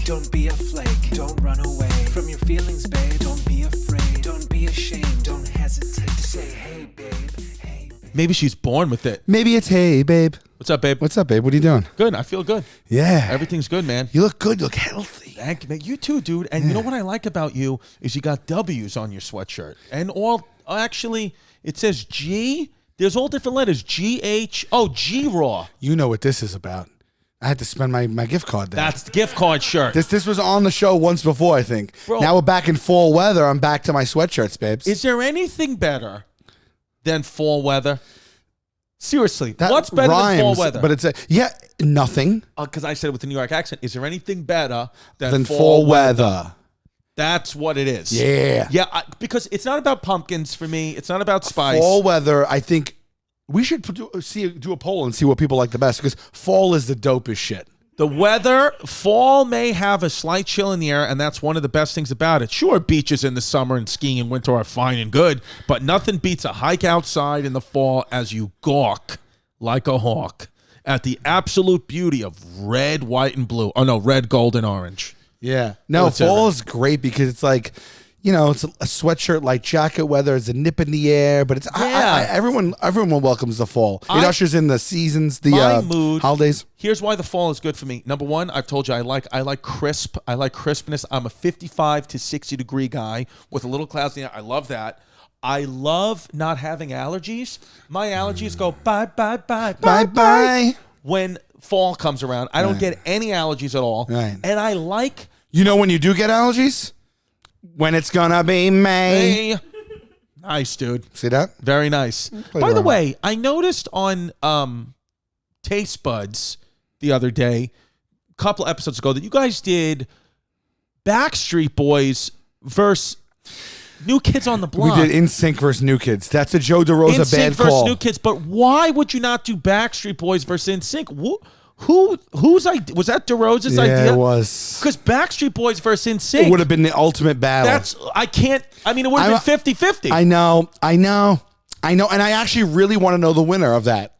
Don't be a flake. Don't run away from your feelings, babe. Don't be afraid. Don't be ashamed. Don't hesitate to say, hey, babe. Hey, babe. Maybe she's born with it. Maybe it's hey, babe. What's up, babe? What's up, babe? What are you doing? Good. I feel good. Yeah. Everything's good, man. You look good. You look healthy. Thank you, man. You too, dude. And you know what I like about you is you got W's on your sweatshirt. And actually, it says G. There's all different letters. G-H. Oh, G-Raw. You know what this is about. I had to spend my gift card there. That's the gift card shirt. This was on the show once before, I think. Bro. Now we're back in fall weather. I'm back to my sweatshirts, babes. Is there anything better than fall weather? Seriously, That what's better rhymes, than fall weather? But it's nothing Because I said it with the New York accent. Is there anything better than fall weather. That's what it is. Yeah. Yeah, because it's not about pumpkins for me. It's not about spice. Fall weather, I think we should do a poll and see what people like the best, because fall is the dopest shit. The weather, fall may have a slight chill in the air, and that's one of the best things about it. Sure, beaches in the summer and skiing in winter are fine and good, but nothing beats a hike outside in the fall as you gawk like a hawk at the absolute beauty of red, white, and blue. Oh, no, red, gold, and orange. Yeah. No, Whatever. fall is great because it's like, it's a sweatshirt like jacket weather. It's a nip in the air, but it's everyone welcomes the fall. It ushers in the seasons, the mood. holidays. Here's why the fall is good for me. Number one, I've told you I like crisp. I like crispness. I'm a 55 to 60 degree guy with a little clouds in the air. I love that. I love not having allergies. My allergies go bye, bye, bye, bye, bye. When fall comes around, I don't get any allergies at all. Right. And I like... When you do get allergies? When it's gonna be May. Hey. Nice, dude. See that? Very nice. By the way, I noticed on Taste Buds the other day, a couple episodes ago, that you guys did Backstreet Boys versus New Kids on the Block. We did NSYNC versus New Kids. That's a Joe DeRosa bad NSYNC versus call. New Kids, but why would you not do Backstreet Boys versus NSYNC? Whose idea was that? DeRosa's idea? Yeah, it was. Because Backstreet Boys versus NSYNC. It would have been the ultimate battle. It would have been 50-50. I know. And I actually really want to know the winner of that.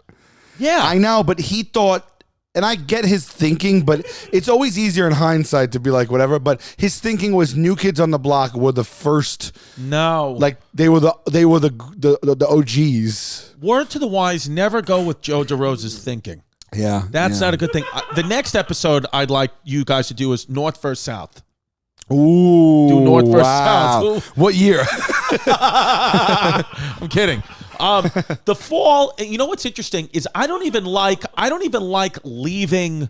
Yeah. I know, but he thought, and I get his thinking, but it's always easier in hindsight to be like, whatever. But his thinking was New Kids on the Block were the first. No. Like, they were the OGs. Word to the wise, never go with Joe DeRosa's thinking. Yeah. That's not a good thing. The next episode I'd like you guys to do is North versus South. Ooh. Do North versus wow. South. Ooh. What year? I'm kidding. The fall, you know what's interesting is I don't even like leaving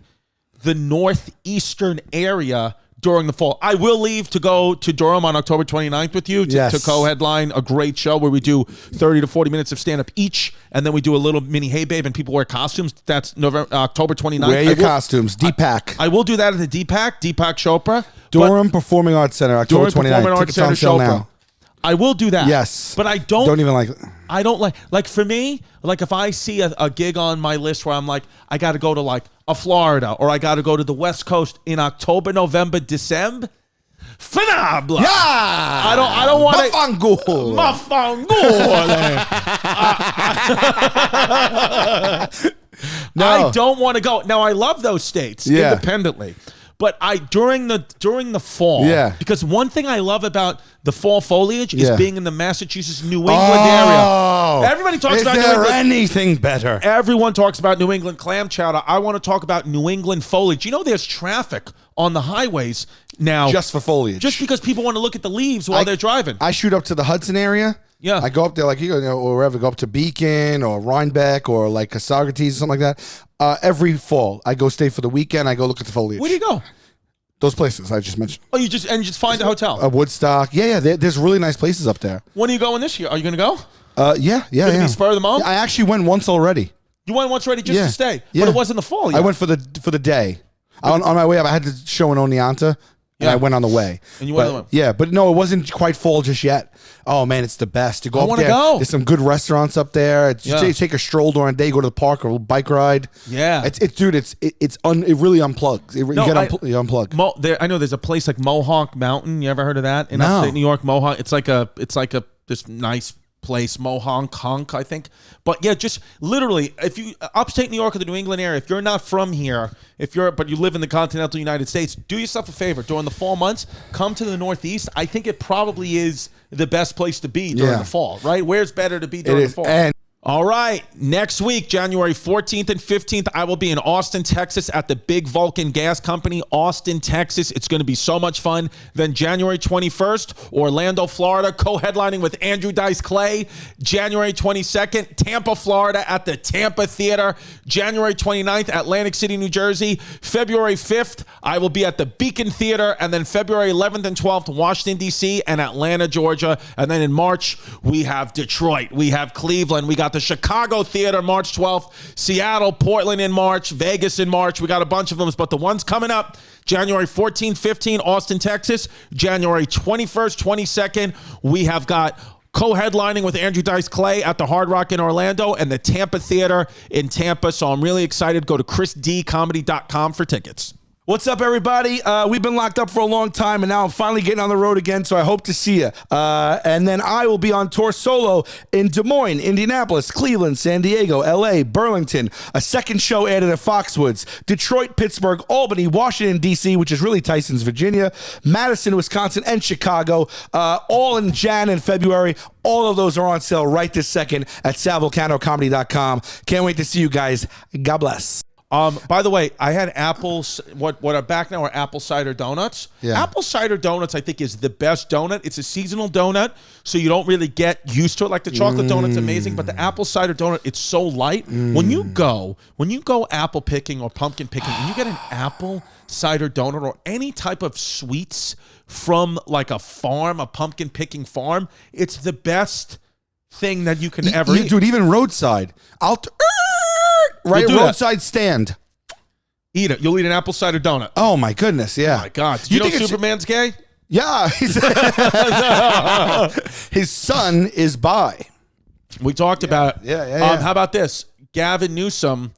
the northeastern area during the fall. I will leave to go to Durham on October 29th with you to co-headline a great show where we do 30 to 40 minutes of stand-up each, and then we do a little mini Hey Babe and people wear costumes. That's October 29th. Wear your costumes. Deepak. I will do that at the Deepak Chopra. Durham Performing Arts Center, October 29th. Tickets on sale now. I will do that. Yes. But I don't even like... I don't like for me, like if I see a gig on my list where I'm like, I got to go to like a Florida or I got to go to the West Coast in October, November, December. Phenomenal. Yeah. I don't want to. No. I don't want to go. Now I love those states independently. But during the fall, because one thing I love about the fall foliage is being in the Massachusetts, New England area. Everybody talks about New England. Is there anything better? Everyone talks about New England clam chowder. I want to talk about New England foliage. You know, there's traffic on the highways now. Just for foliage. Just because people want to look at the leaves while they're driving. I shoot up to the Hudson area. Yeah. I go up there or wherever. Go up to Beacon or Rhinebeck or like Cassagrates or something like that. Every fall, I go stay for the weekend. I go look at the foliage. Where do you go? Those places I just mentioned. Oh, you just find a hotel? Woodstock. Yeah. There's really nice places up there. When are you going this year? Are you going to go? Yeah. Be spur of the moment? I actually went once already. You went once already just to stay? Yeah. But it wasn't the fall yet. I went for the day. On my way up, I had to show in Oneonta. And I went on the way. And you went on the way. Yeah, but no, it wasn't quite fall just yet. Oh, man, it's the best. To go up there. There's some good restaurants up there. Take a stroll during the day, go to the park or a bike ride. Yeah. It really unplugs. You unplug. I know there's a place like Mohawk Mountain. You ever heard of that? In upstate New York, Mohawk. It's like this nice place, Mohonk, Hunk, I think. But yeah, just literally, if you upstate New York or the New England area, if you're not from here, but you live in the continental United States, do yourself a favor during the fall months. Come to the Northeast. I think it probably is the best place to be during the fall, right? Where's better to be during the fall? All right, next week, January 14th and 15th, I will be in Austin, Texas at the Big Vulcan Gas Company, Austin, Texas. It's going to be so much fun. Then January 21st, Orlando, Florida, co-headlining with Andrew Dice Clay. January 22nd, Tampa, Florida at the Tampa Theater. January 29th, Atlantic City, New Jersey. February 5th, I will be at the Beacon Theater. And then February 11th and 12th, Washington, D.C. and Atlanta, Georgia. And then in March, we have Detroit. We have Cleveland. We got the Chicago Theater March 12th, Seattle, Portland in March, Vegas in March. We got a bunch of them, but the ones coming up, January 14th, 15th, Austin, Texas. January 21st, 22nd, we have got co-headlining with Andrew Dice Clay at the Hard Rock in Orlando and the Tampa Theater in Tampa. So I'm really excited. Go to chrisdcomedy.com for tickets. What's up, everybody? We've been locked up for a long time, and now I'm finally getting on the road again, so I hope to see you. And then I will be on tour solo in Des Moines, Indianapolis, Cleveland, San Diego, L.A., Burlington, a second show added at Foxwoods, Detroit, Pittsburgh, Albany, Washington, D.C., which is really Tyson's, Virginia, Madison, Wisconsin, and Chicago, all in Jan and February. All of those are on sale right this second at salvulcanocomedy.com. Can't wait to see you guys. God bless. By the way, I had apples. What are back now are apple cider donuts. Yeah. Apple cider donuts, I think, is the best donut. It's a seasonal donut, so you don't really get used to it. Like the chocolate donut's amazing, but the apple cider donut, it's so light. When you go apple picking or pumpkin picking, and you get an apple cider donut or any type of sweets from like a farm, a pumpkin picking farm, it's the best thing that you can ever eat. Dude, even roadside. Right, roadside stand. Eat it. You'll eat an apple cider donut. Oh my goodness, yeah. Oh my God. Do you know Superman's gay? Yeah. His son is bi. We talked about it. Yeah. How about this? Gavin Newsom,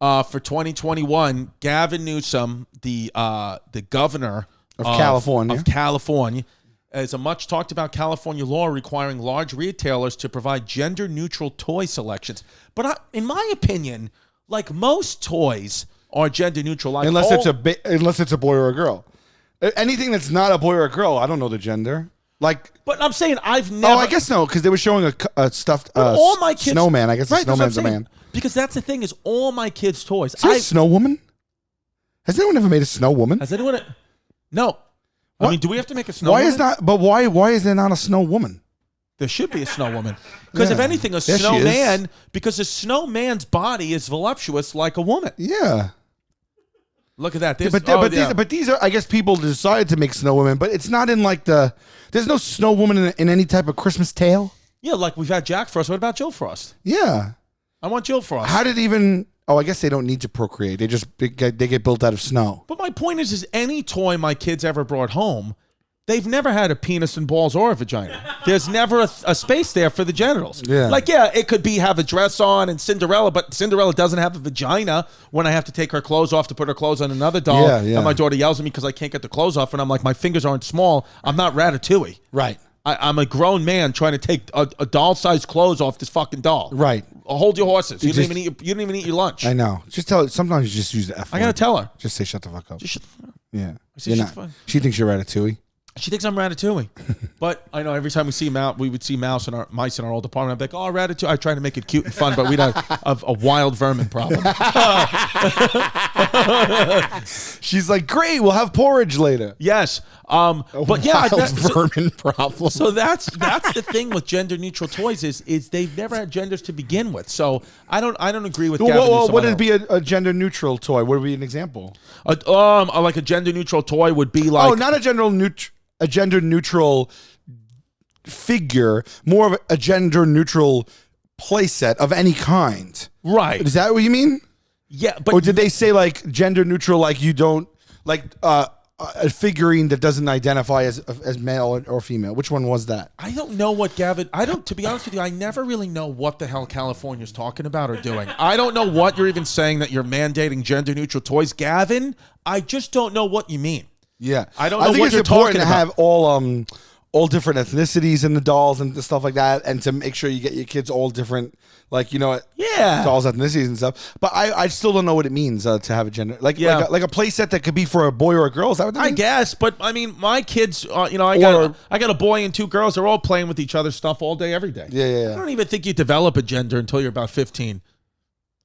for 2021, Gavin Newsom, the governor of California, is a much talked about California law requiring large retailers to provide gender neutral toy selections. But in my opinion, like most toys are gender neutral. Like unless it's a boy or a girl. Anything that's not a boy or a girl, I don't know the gender. Like, but I'm saying I've never. Oh, I guess no, because they were showing a stuffed all my kids, snowman. I guess the snowman's a man. Because that's the thing is all my kids' toys. Is there a snow woman? Has anyone ever made a snow woman? Has anyone? No. What? I mean, do we have to make a snow woman? Why is there not a snow woman? There should be a snow woman. Because if anything, a snowman, because a snowman's body is voluptuous like a woman. Yeah. Look at that. But these are, I guess people decided to make snow women, but it's not in like there's no snow woman in any type of Christmas tale. Yeah, like we've had Jack Frost. What about Jill Frost? Yeah. I want Jill Frost. How did even... Oh, I guess they don't need to procreate. They get built out of snow. But my point is any toy my kids ever brought home, they've never had a penis and balls or a vagina. There's never a space there for the genitals. Yeah. Like, yeah, it could have a dress on and Cinderella, but Cinderella doesn't have a vagina when I have to take her clothes off to put her clothes on another doll. Yeah. And my daughter yells at me because I can't get the clothes off. And I'm like, my fingers aren't small. I'm not Ratatouille. Right. I'm a grown man trying to take a doll-sized clothes off this fucking doll. Right. Hold your horses. You didn't even eat your lunch. I know. Just tell her. Sometimes you just use the F word. I gotta tell her. Just say shut the fuck up. Just shut the fuck up. Yeah. Shut the fuck up. She thinks you're Ratatouille. She thinks I'm Ratatouille. But I know every time we would see mice in our old apartment, I'd be like, oh, Ratatouille. I try to make it cute and fun, but we'd have a wild vermin problem. She's like, great, we'll have porridge later. Yes. But yeah, vermin problem. So that's the thing with gender neutral toys is they've never had genders to begin with. So I don't agree with Gavin Newsom. Would it be a gender neutral toy? What would be an example? Like a gender neutral toy would be like not a gender neutral figure, more of a gender neutral playset of any kind. Right. Is that what you mean? Yeah, but or did they say like gender neutral, like you don't like a figurine that doesn't identify as male or female? Which one was that? I don't know what Gavin. To be honest with you, I never really know what the hell California's talking about or doing. I don't know what you're even saying that you're mandating gender neutral toys, Gavin. I just don't know what you mean. Yeah, I don't know what you're talking about. I think it's important to have all different ethnicities in the dolls and stuff like that, and to make sure you get your kids all different, like, you know, dolls, ethnicities and stuff. But I still don't know what it means to have a gender, like a play set that could be for a boy or a girl. Is that what that means? I guess, but I mean, my kids, I got a boy and 2 girls. They're all playing with each other's stuff all day, every day. Yeah. I don't even think you develop a gender until you're about 15.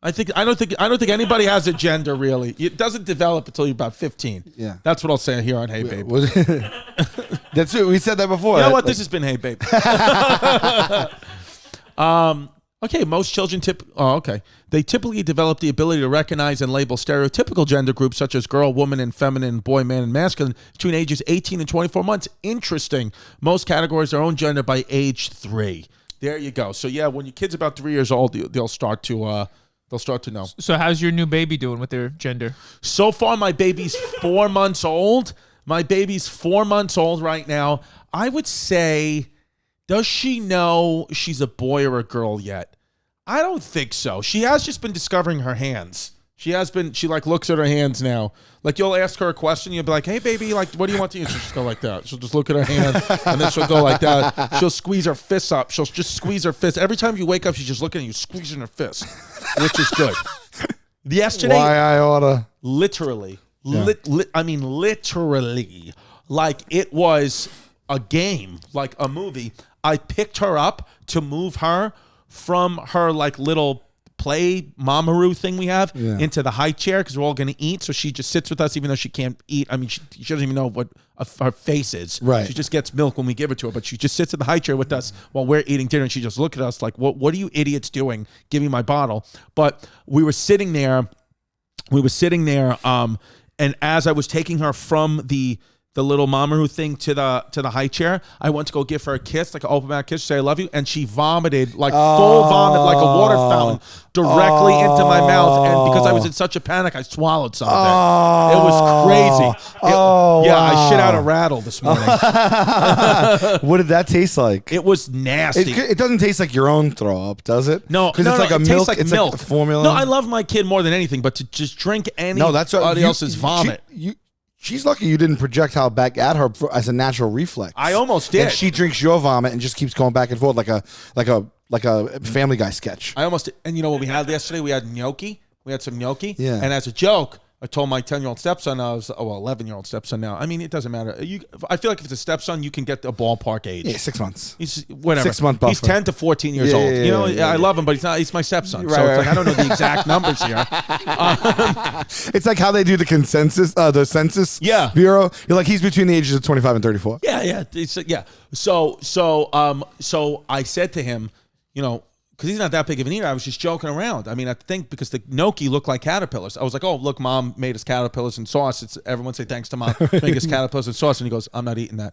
I don't think anybody has a gender really. It doesn't develop until you're about 15. Yeah, that's what I'll say here on Hey Babe. That's it. We said that before. You know what? This has been Hey Babe. Okay, most children they typically develop the ability to recognize and label stereotypical gender groups such as girl, woman, and feminine, boy, man, and masculine between ages 18 and 24 months. Interesting. Most categorize their own gender by age 3. There you go. So yeah, when your kid's about 3 years old, they'll start to know. So how's your new baby doing with their gender? So far, my baby's 4 months old. My baby's 4 months old right now. I would say, does she know she's a boy or a girl yet? I don't think so. She has just been discovering her hands. She like looks at her hands now. Like you'll ask her a question, you'll be like, "Hey baby, like what do you want to eat?" She'll just go like that. She'll just look at her hand and then she'll go like that. She'll squeeze her fists up. She'll just squeeze her fist. Every time you wake up, she's just looking at you, squeezing her fist, which is good. Yesterday, why I oughta literally, literally, like it was a game, like a movie. I picked her up to move her from her like little play mamaroo thing we have into the high chair because we're all going to eat. So she just sits with us even though she can't eat. I mean, she doesn't even know what her face is. Right. She just gets milk when we give it to her, but she just sits in the high chair with us while we're eating dinner, and she just looks at us like, what are you idiots doing? Give me my bottle. But we were sitting there, and as I was taking her from the little mamaroo thing to the high chair, I went to go give her a kiss, like an open mouth kiss, say I love you, and she vomited, like full vomit, like a water fountain, directly into my mouth. And because I was in such a panic, I swallowed some of it. It was crazy. I shit out a rattle this morning. What did that taste like? It was nasty. It doesn't taste like your own throw up, does it? No, because it's like a milk. Like it's milk. Like a formula. No, I love my kid more than anything, but to just drink anybody else's vomit. She's lucky you didn't projectile back at her as a natural reflex. I almost did. And she drinks your vomit and just keeps going back and forth like a Family Guy sketch. I almost did. And you know what we had yesterday? We had gnocchi. We had some gnocchi. Yeah. And as a joke, I told my 10-year-old stepson, 11-year-old stepson now. I mean, it doesn't matter. I feel like if it's a stepson, you can get a ballpark age. Yeah, 6 months. He's whatever. 6 month buffer. He's 10 to 14 years old. I love him, but he's not. He's my stepson. So it's like I don't know the exact numbers here. It's like how they do the census bureau. You're like, he's between the ages of 25 and 34. Yeah. So I said to him, because he's not that big of an eater, I was just joking around. I mean, I think because the gnocchi looked like caterpillars. I was like, oh, look, Mom made us caterpillars and sauce. Everyone say thanks to Mom. Make us caterpillars and sauce. And he goes, I'm not eating that.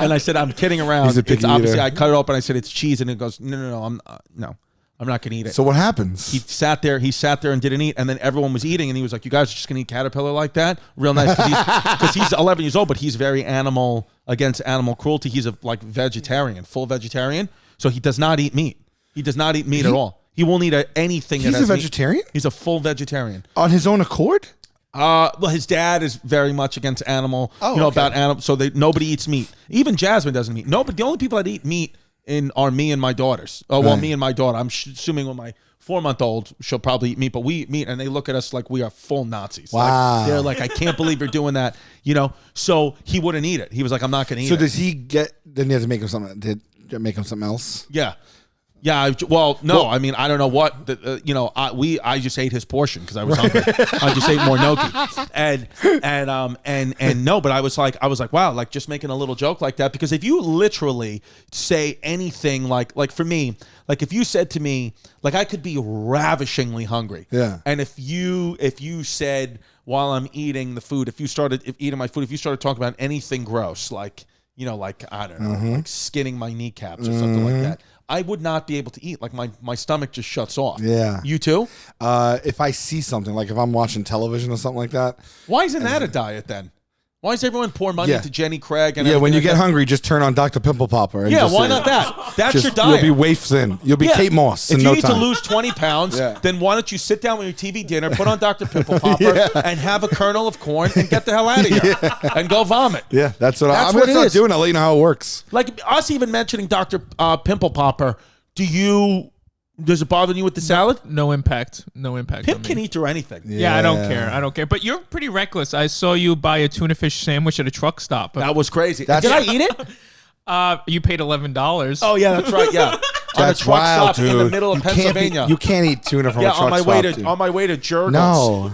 and I said, I'm kidding around. He's a picky eater. I cut it open. I said, it's cheese. And he goes, no, I'm not going to eat it. So what happens? He sat there and didn't eat. And then everyone was eating. And he was like, you guys are just going to eat caterpillar like that? Real nice. Because he's 11 years old, but he's very against animal cruelty. He's a vegetarian, full vegetarian. So he does not eat meat. He does not eat meat at all. He won't eat anything. He's a vegetarian? He's a full vegetarian. On his own accord? Well, his dad is very much against animal. About animal. So nobody eats meat. Even Jasmine doesn't eat. No, but the only people that eat meat are me and my daughters. Me and my daughter. I'm assuming when my 4-month-old, she'll probably eat meat, but we eat meat, and they look at us like we are full Nazis. Wow. They're like, I can't believe you're doing that. So he wouldn't eat it. He was like, I'm not going to eat it. So does he then you have to make him something? Did make him something else? Yeah. No. I mean, I don't know what. I just ate his portion because I was hungry. I just ate more gnocchi, and no. But I was like, wow, like just making a little joke like that, because if you literally say anything like for me, like if you said to me, like I could be ravishingly hungry, and if you said while I'm eating the food, if you started eating my food, if you started talking about anything gross, like I don't know, like skinning my kneecaps or something like that, I would not be able to eat. Like my stomach just shuts off. Yeah. You too? If I see something, like if I'm watching television or something like that. Why isn't that a diet then? Why does everyone pour money into Jenny Craig? And when you get hungry, just turn on Dr. Pimple Popper. And why not that? That's your diet. You'll be waif thin. You'll be Kate Moss in no time. If you need to lose 20 pounds, then why don't you sit down with your TV dinner, put on Dr. Pimple Popper, and have a kernel of corn and get the hell out of here and go vomit. Yeah, that's what I'm going to start doing. I'll let you know how it works. Like us even mentioning Dr. Pimple Popper, does it bother you with the salad? No impact. Pimp can eat through anything. Yeah, I don't care. But you're pretty reckless. I saw you buy a tuna fish sandwich at a truck stop. That was crazy. Did I eat it? You paid $11. Oh yeah, that's right. Yeah, that's on a truck wild, stop dude. in the middle of Pennsylvania. You can't eat tuna from a truck on my stop. On my way to Jurgles. No,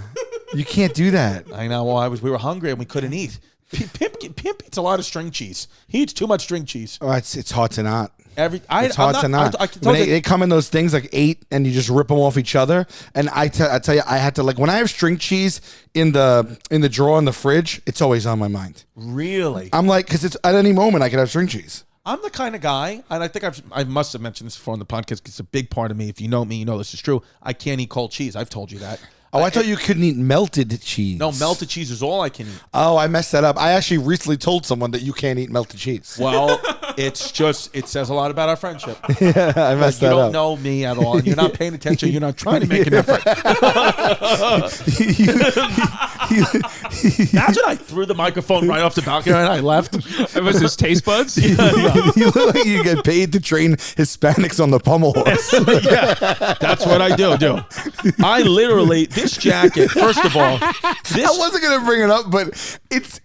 you can't do that. I know. Well, we were hungry and we couldn't eat. Pimp eats a lot of string cheese. He eats too much string cheese. Oh, it's hard to not. It's hard to not. They come in those things like 8, and you just rip them off each other. And I tell you, I had to when I have string cheese in the drawer in the fridge, it's always on my mind. Really? I'm like, because it's at any moment I could have string cheese. I'm the kind of guy, and I think I must have mentioned this before on the podcast because it's a big part of me. If you know me, you know this is true. I can't eat cold cheese. I've told you that. Oh, I thought you couldn't eat melted cheese. No, melted cheese is all I can eat. Oh, I messed that up. I actually recently told someone that you can't eat melted cheese. Well, it says a lot about our friendship. Yeah, I messed that up. You don't know me at all. You're not paying attention. You're not trying to make an effort. Imagine I threw the microphone right off the balcony and I left. It was his taste buds? You look like you get paid to train Hispanics on the pommel horse. Yeah, that's what I do. I literally... This jacket, first of all, I wasn't gonna bring it up, but it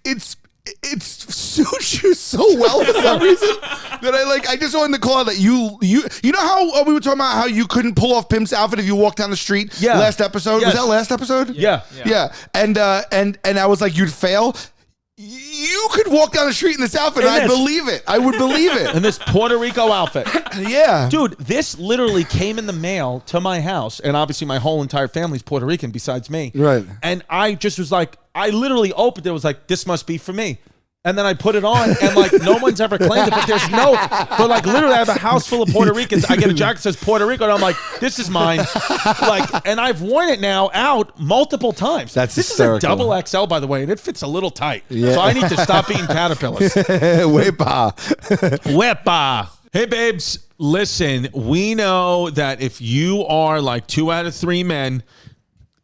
suits you so well for some reason that I just wanted to call out that you know how we were talking about how you couldn't pull off Pimp's outfit if you walked down the street. Yeah. Last episode. Yes. Was that last episode? Yeah. And I was like, you'd fail. You could walk down the street in this outfit, and I'd believe it. I would believe it. In this Puerto Rico outfit. Yeah. Dude, this literally came in the mail to my house, and obviously my whole entire family's Puerto Rican besides me. Right. And I just was like, I literally opened it, was like, this must be for me. And then I put it on, and no one's ever claimed it, but literally I have a house full of Puerto Ricans. I get a jacket that says Puerto Rico, and I'm like, this is mine. And I've worn it now out multiple times. That's this hysterical. is a double XL, by the way, and it fits a little tight. Yeah. So I need to stop eating caterpillars. Wepa. Hey, babes, listen, we know that if you are like 2 out of 3 men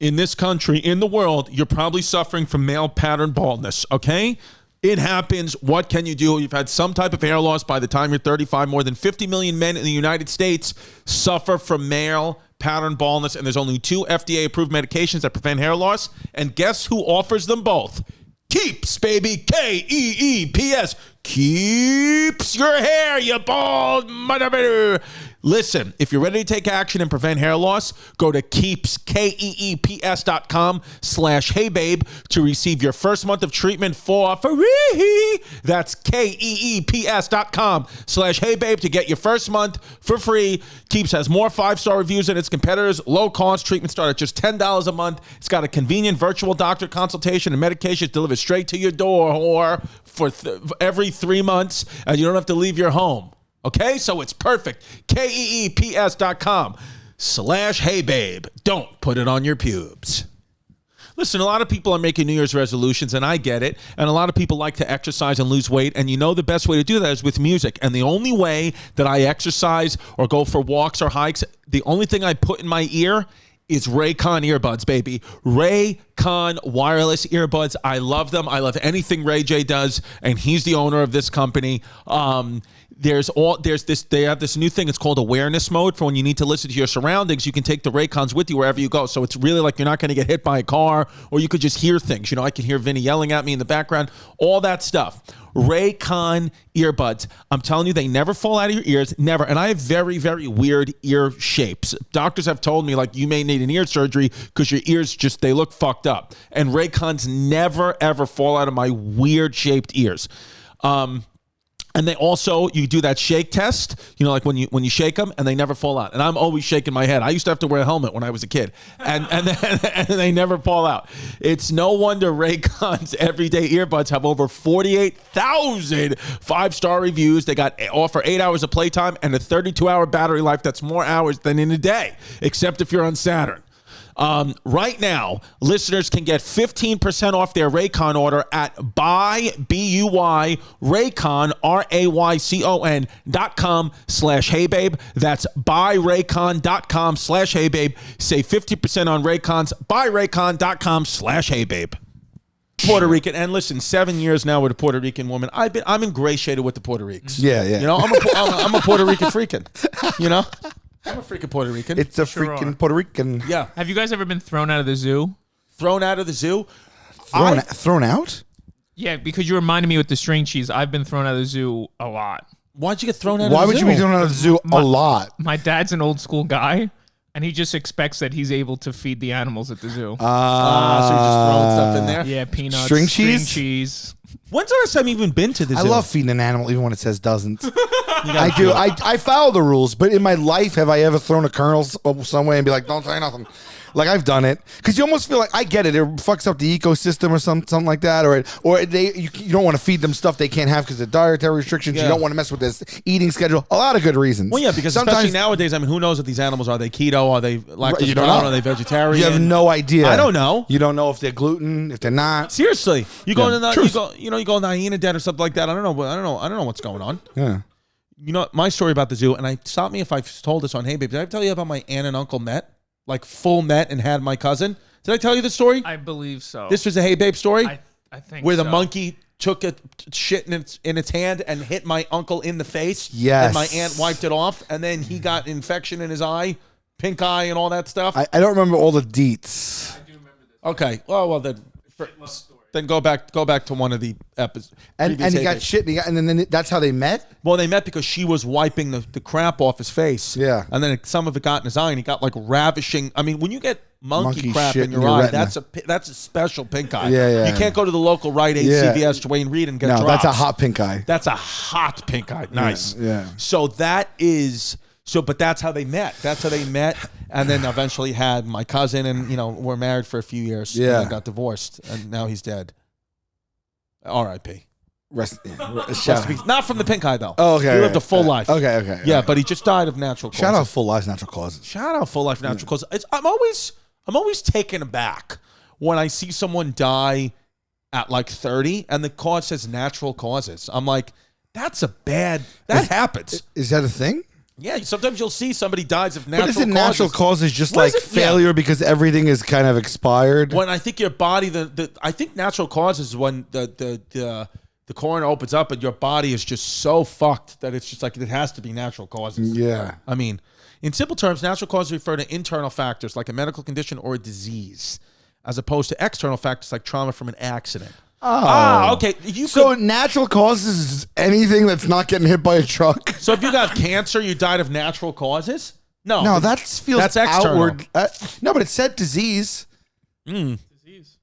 in this country, in the world, you're probably suffering from male pattern baldness, okay? It happens. What can you do? You've had some type of hair loss by the time you're 35. More than 50 million men in the United States suffer from male pattern baldness, and there's only 2 FDA-approved medications that prevent hair loss. And guess who offers them both? Keeps, baby. Keeps. Keeps your hair, you bald mother. Listen, if you're ready to take action and prevent hair loss, go to Keeps, KEEPS.com/HeyBabe to receive your first month of treatment for free. That's KEEPS.com/HeyBabe to get your first month for free. Keeps has more 5-star reviews than its competitors. Low cost treatment start at just $10 a month. It's got a convenient virtual doctor consultation and medication delivered straight to your door or for every 3 months, and you don't have to leave your home. Okay, so it's perfect. KEEPS.com/HeyBabe. Don't put it on your pubes. Listen, a lot of people are making New Year's resolutions, and I get it. And a lot of people like to exercise and lose weight. And you know the best way to do that is with music. And the only way that I exercise or go for walks or hikes, the only thing I put in my ear is Raycon earbuds, baby. Raycon wireless earbuds. I love them. I love anything Ray J does, and he's the owner of this company. They have this new thing. It's called awareness mode for when you need to listen to your surroundings. You can take the Raycons with you wherever you go. So it's really like you're not going to get hit by a car, or you could just hear things. You know, I can hear Vinny yelling at me in the background, all that stuff. Raycon earbuds. I'm telling you, they never fall out of your ears, never. And I have very, very weird ear shapes. Doctors have told me, like, you may need an ear surgery because your ears they look fucked up. And Raycons never, ever fall out of my weird shaped ears. And they also, you do that shake test, you know, like when you shake them, and they never fall out. And I'm always shaking my head. I used to have to wear a helmet when I was a kid, and they never fall out. It's no wonder Raycon's everyday earbuds have over 48,000 5-star reviews. They offer 8 hours of playtime and a 32-hour battery life. That's more hours than in a day, except if you're on Saturn. Right now, listeners can get 15% off their Raycon order at buy, Raycon, RAYCON.com/HeyBabe. That's buyraycon.com/HeyBabe. Save 50% on Raycons, buyraycon.com/HeyBabe. Puerto Rican, and listen, 7 years now with a Puerto Rican woman. I'm ingratiated with the Puerto Ricans. Yeah. You know, I'm a Puerto Rican freaking. You know, I'm a freaking Puerto Rican. It's a freaking Puerto Rican. Yeah. Have you guys ever been thrown out of the zoo? Thrown out of the zoo? Thrown out? Yeah, because you reminded me with the string cheese. I've been thrown out of the zoo a lot. Why'd you get thrown out of Why the would zoo? you be thrown out of the zoo a lot? My dad's an old school guy, and he just expects that he's able to feed the animals at the zoo. So you're just throwing stuff in there? Yeah, peanuts, String cheese? When's the last time you've even been to the zoo? I love feeding an animal even when it says doesn't. I do. I follow the rules, but in my life, have I ever thrown a kernel some way and be like, don't say nothing? Like, I've done it. Because you almost feel like, I get it. It fucks up the ecosystem or something like that. Or you don't want to feed them stuff they can't have because of dietary restrictions. Yeah. You don't want to mess with this eating schedule. A lot of good reasons. Well, yeah, because especially nowadays, I mean, who knows what these animals are? Are they keto? Are they lactose You don't intolerant? know. Are they vegetarian? You have no idea. I don't know. You don't know if they're gluten, if they're not. Seriously, you go Yeah. to you go hyena den or something like that. I don't know what's going on. Yeah. You know my story about the zoo, and stop me if I've told this on Hey Babe. Did I tell you about my aunt and uncle met? Like full met and had my cousin. Did I tell you the story? I believe so. This was a Hey Babe story? I think where the so. monkey took a shit in its hand and hit my uncle in the face. Yes. And my aunt wiped it off, and then he got infection in his eye, pink eye and all that stuff. I don't remember all the deets. I do remember this. Okay. Well then go back to one of the episodes. And he got shit, and then that's how they met? Well, they met because she was wiping the crap off his face. Yeah. And then some of it got in his eye, and he got like ravishing. I mean, when you get monkey crap shit in your in your eye, retina. that's a special pink eye. Yeah. You can't go to the local Rite Aid, Yeah. CVS, Duane Reade and get No, drops. that's a hot pink eye. That's a hot pink eye. Nice. Yeah. So but that's how they met. And then eventually had my cousin, and were married for a few years. Yeah. And got divorced, and now he's dead. R.I.P. Not from the pink eye though. Oh, okay. He lived a full life. Okay. Yeah, but he just died of natural causes. Shout out full life natural causes. Shout out full life natural causes. I'm always taken aback when I see someone die at like 30 and the cause says natural causes. I'm like, that happens. Is that a thing? Yeah, sometimes you'll see somebody dies of natural But causes. isn't natural causes just What like is it? Yeah. failure because everything is kind of expired? When I think your body, I think natural causes is when the coroner opens up and your body is just so fucked that it's just like it has to be natural causes. Yeah. I mean, in simple terms, natural causes refer to internal factors like a medical condition or a disease, as opposed to external factors like trauma from an accident. Okay. Natural causes is anything that's not getting hit by a truck. So if you got cancer, you died of natural causes? No, that feels that's external. outward. No, but it said disease. Disease.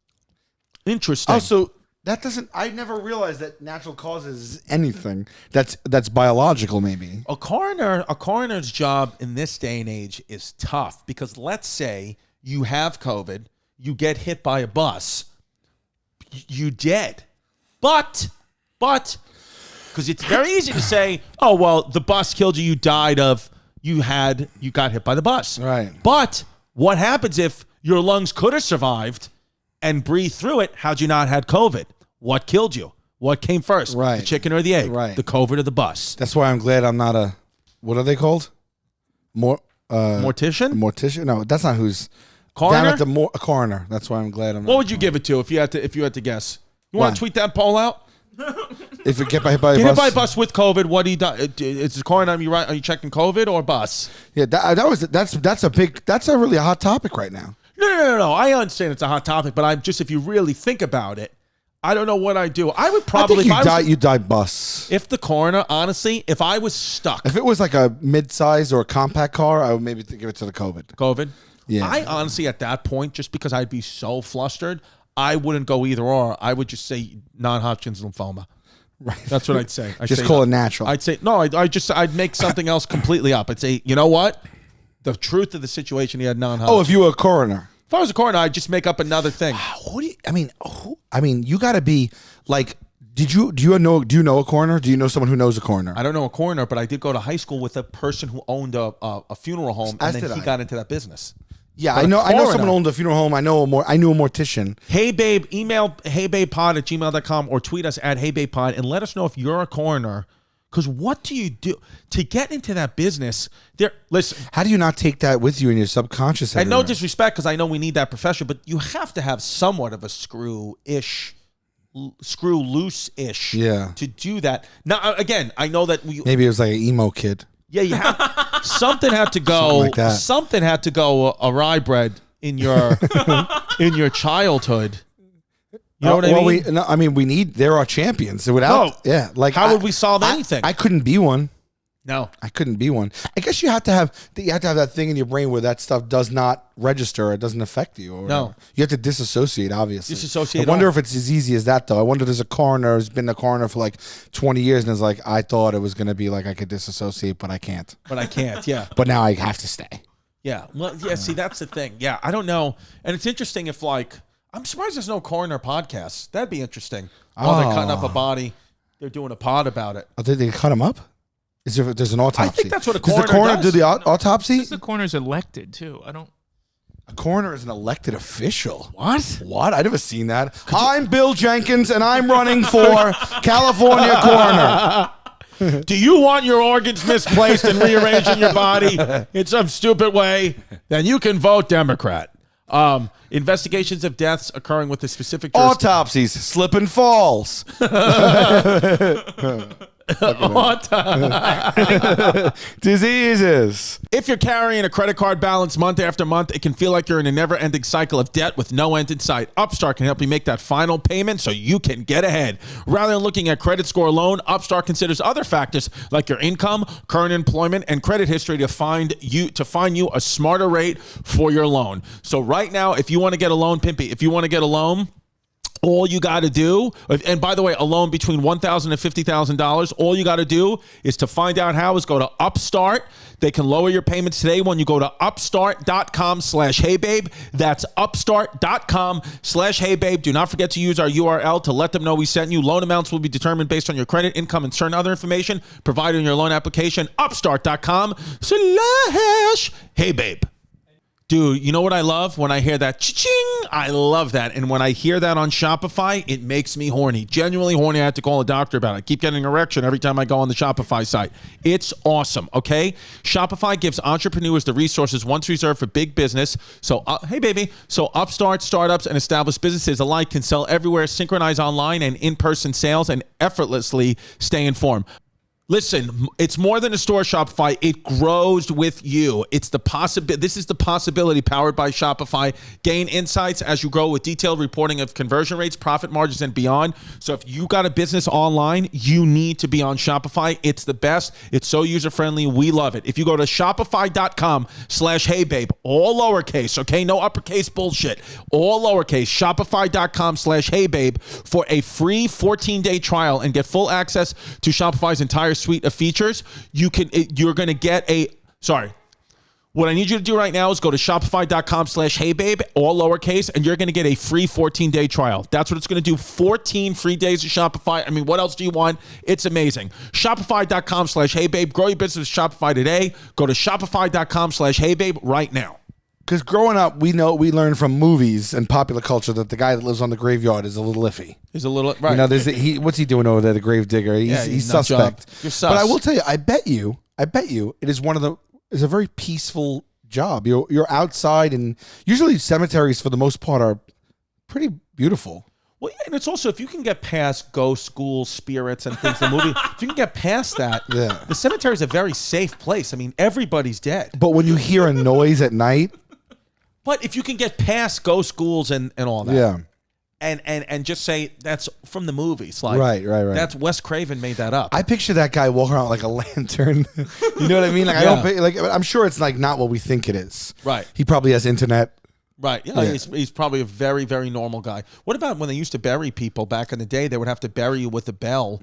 Interesting. Oh, so that doesn't. I never realized that natural causes is anything that's biological. Maybe A coroner's job in this day and age is tough because let's say you have COVID, you get hit by a bus, you dead. But because it's very easy to say, oh well, the bus killed you, you died of you got hit by the bus. Right. But what happens if your lungs could have survived and breathed through it had you not had COVID? What killed you? What came first? Right. The chicken or the egg? Right. The COVID or the bus? that's why I'm glad I'm not a. What are they called? Mortician? Mortician? No, that's not who's. Coroner? Down at a coroner. That's why I'm glad I'm. What would you give it to if you had to guess? You want What? to tweet that poll out? If it get hit by a Get bus? hit by a bus with COVID. What do you do? Is the coroner? Are you checking COVID or bus? Yeah, that's a really hot topic right now. No. I understand it's a hot topic, but if you really think about it, I don't know what I'd do. I would probably. You die bus. If the coroner, honestly, if I was stuck, If it was like a mid-size or a compact car, I would maybe give it to the COVID. Yeah. I honestly, at that point, just because I'd be so flustered, I wouldn't go either or. I would just say non-Hodgkin's lymphoma. Right. That's what I'd say. Just call it natural. I'd say no. I'd make something else completely up. I'd say, you know what? The truth of the situation, he had non-Hodgkin's. Oh, if you were a coroner. If I was a coroner, I'd just make up another thing. You got to be like. Do you know a coroner? Do you know someone who knows a coroner? I don't know a coroner, but I did go to high school with a person who owned a funeral home, As and then did he I. got into that business. Yeah, But I know coroner. someone owned a funeral home. I knew a mortician. Hey babe, email heybabepod@gmail.com or tweet us at heybabepod and let us know if you're a coroner. Because what do you do to get into that business? Listen, How do you not take that with you in your subconscious? and no everywhere? disrespect, because I know we need that profession, but you have to have somewhat of a screw loose-ish to do that. Now, again, I know that Maybe it was like an emo kid. Yeah, you have something had to go. Something like that. Something had to go awry, bread in your in your childhood. You know what I mean? There are champions. Without, how would we solve anything? I couldn't be one. No, I couldn't be one. I guess you have to have that thing in your brain where that stuff does not register or it doesn't affect you. Or No. whatever. You have to disassociate, obviously. Disassociate I wonder all. if it's as easy as that, though. I wonder if there's a coroner who's been a coroner for like 20 years and is like, I thought it was going to be like I could disassociate, but I can't. but I can't. Yeah, But now I have to stay. yeah. Well, yeah. See, that's the thing. Yeah, I don't know. And it's interesting if I'm surprised there's no coroner podcasts. That'd be interesting. Oh, they're cutting up a body. They're doing a pod about it. Oh, did they cut him up? There's an autopsy. I think that's what a Does coroner the coroner does. do the autopsy? The coroner's elected too. I don't. A coroner is an elected official. What? What? I never seen that. I'm Bill Jenkins, and I'm running for California coroner. Do you want your organs misplaced and rearranged in your body in some stupid way? Then you can vote Democrat. Investigations of deaths occurring with a specific Autopsies, slip and falls. Diseases. If you're carrying a credit card balance month after month, it can feel like you're in a never-ending cycle of debt with no end in sight. Upstart can help you make that final payment so you can get ahead. Rather than looking at credit score alone, Upstart considers other factors like your income, current employment, and credit history to find you a smarter rate for your loan. So right now, if you want to get a loan, Pimpy, if you want to get a loan, all you got to do, and by the way, a loan between $1,000 and $50,000, all you got to do is to find out how is go to Upstart. They can lower your payments today when you go to upstart.com/heybabe. That's upstart.com/heybabe. Do not forget to use our URL to let them know we sent you. Loan amounts will be determined based on your credit, income, and certain other information provided in your loan application. Upstart.com/heybabe. Dude, you know what I love? When I hear that cha-ching, I love that. And when I hear that on Shopify, it makes me horny. Genuinely horny. I have to call a doctor about it. I keep getting an erection every time I go on the Shopify site. It's awesome, okay? Shopify gives entrepreneurs the resources once reserved for big business. So, hey, baby. So upstart, startups, and established businesses alike can sell everywhere, synchronize online and in-person sales, and effortlessly stay informed. Listen, it's more than a store, Shopify. It grows with you. It's the This is the possibility powered by Shopify. Gain insights as you grow with detailed reporting of conversion rates, profit margins, and beyond. So if you got a business online, you need to be on Shopify. It's the best. It's so user-friendly. We love it. If you go to shopify.com/heybabe, all lowercase, okay? No uppercase bullshit. All lowercase, shopify.com/heybabe for a free 14-day trial and get full access to Shopify's entire suite of features. You're going to get what I need you to do right now is go to shopify.com/heybabe, all lowercase, and you're going to get a free 14-day trial. That's what it's going to do. 14 free days of Shopify. I mean, what else do you want? It's amazing. Shopify.com/heybabe. Grow your business with Shopify today. Go to shopify.com/heybabe right now. Because growing up, we learned from movies and popular culture that the guy that lives on the graveyard is a little iffy. He's a little right. You know, what's he doing over there? The grave digger. He's suspect. You're sus. But I will tell you, I bet you, it is it's a very peaceful job. You're outside, and usually cemeteries for the most part are pretty beautiful. Well, yeah, and it's also if you can get past ghosts, ghouls, spirits, and things in the movie, if you can get past that, the cemetery is a very safe place. I mean, everybody's dead. But when you hear a noise at night. But if you can get past ghost schools and all that, and just say that's from the movies, like right. That's Wes Craven made that up. I picture that guy walking around like a lantern. You know what I mean? Like I don't I'm sure it's like not what we think it is. Right. He probably has internet. Right. Yeah. He's probably a very, very normal guy. What about when they used to bury people back in the day? They would have to bury you with a bell.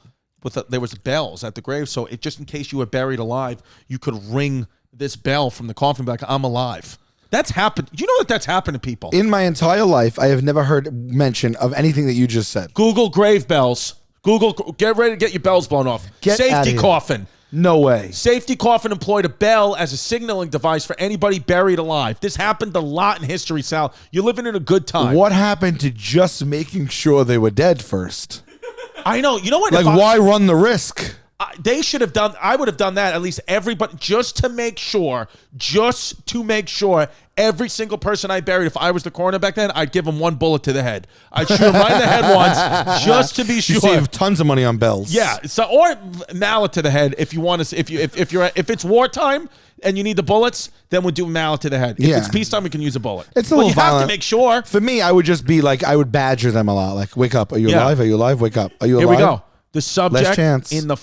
There was bells at the grave, so just in case you were buried alive, you could ring this bell from the coffin, like I'm alive. That's happened. You know that's happened to people. In my entire life, I have never heard mention of anything that you just said. Google grave bells. Google, get ready to get your bells blown off. Safety coffin. No way. Safety coffin employed a bell as a signaling device for anybody buried alive. This happened a lot in history, Sal. You're living in a good time. What happened to just making sure they were dead first? I know. You know what? Like, why run the risk? They should have done. I would have done that at least everybody, just to make sure every single person I buried, if I was the coroner back then, I'd give them one bullet to the head. I'd shoot him right in the head once, just to be sure. You save tons of money on bells. Yeah. So, or mallet to the head if you want to. If it's wartime and you need the bullets, then we'll do mallet to the head. If it's peacetime, we can use a bullet. It's a little you violent. have to make sure. For me, I would just be like, I would badger them a lot. Like, wake up. Are you alive? Are you alive? Wake up. Are you alive? Here we go. The subject Less chance. in the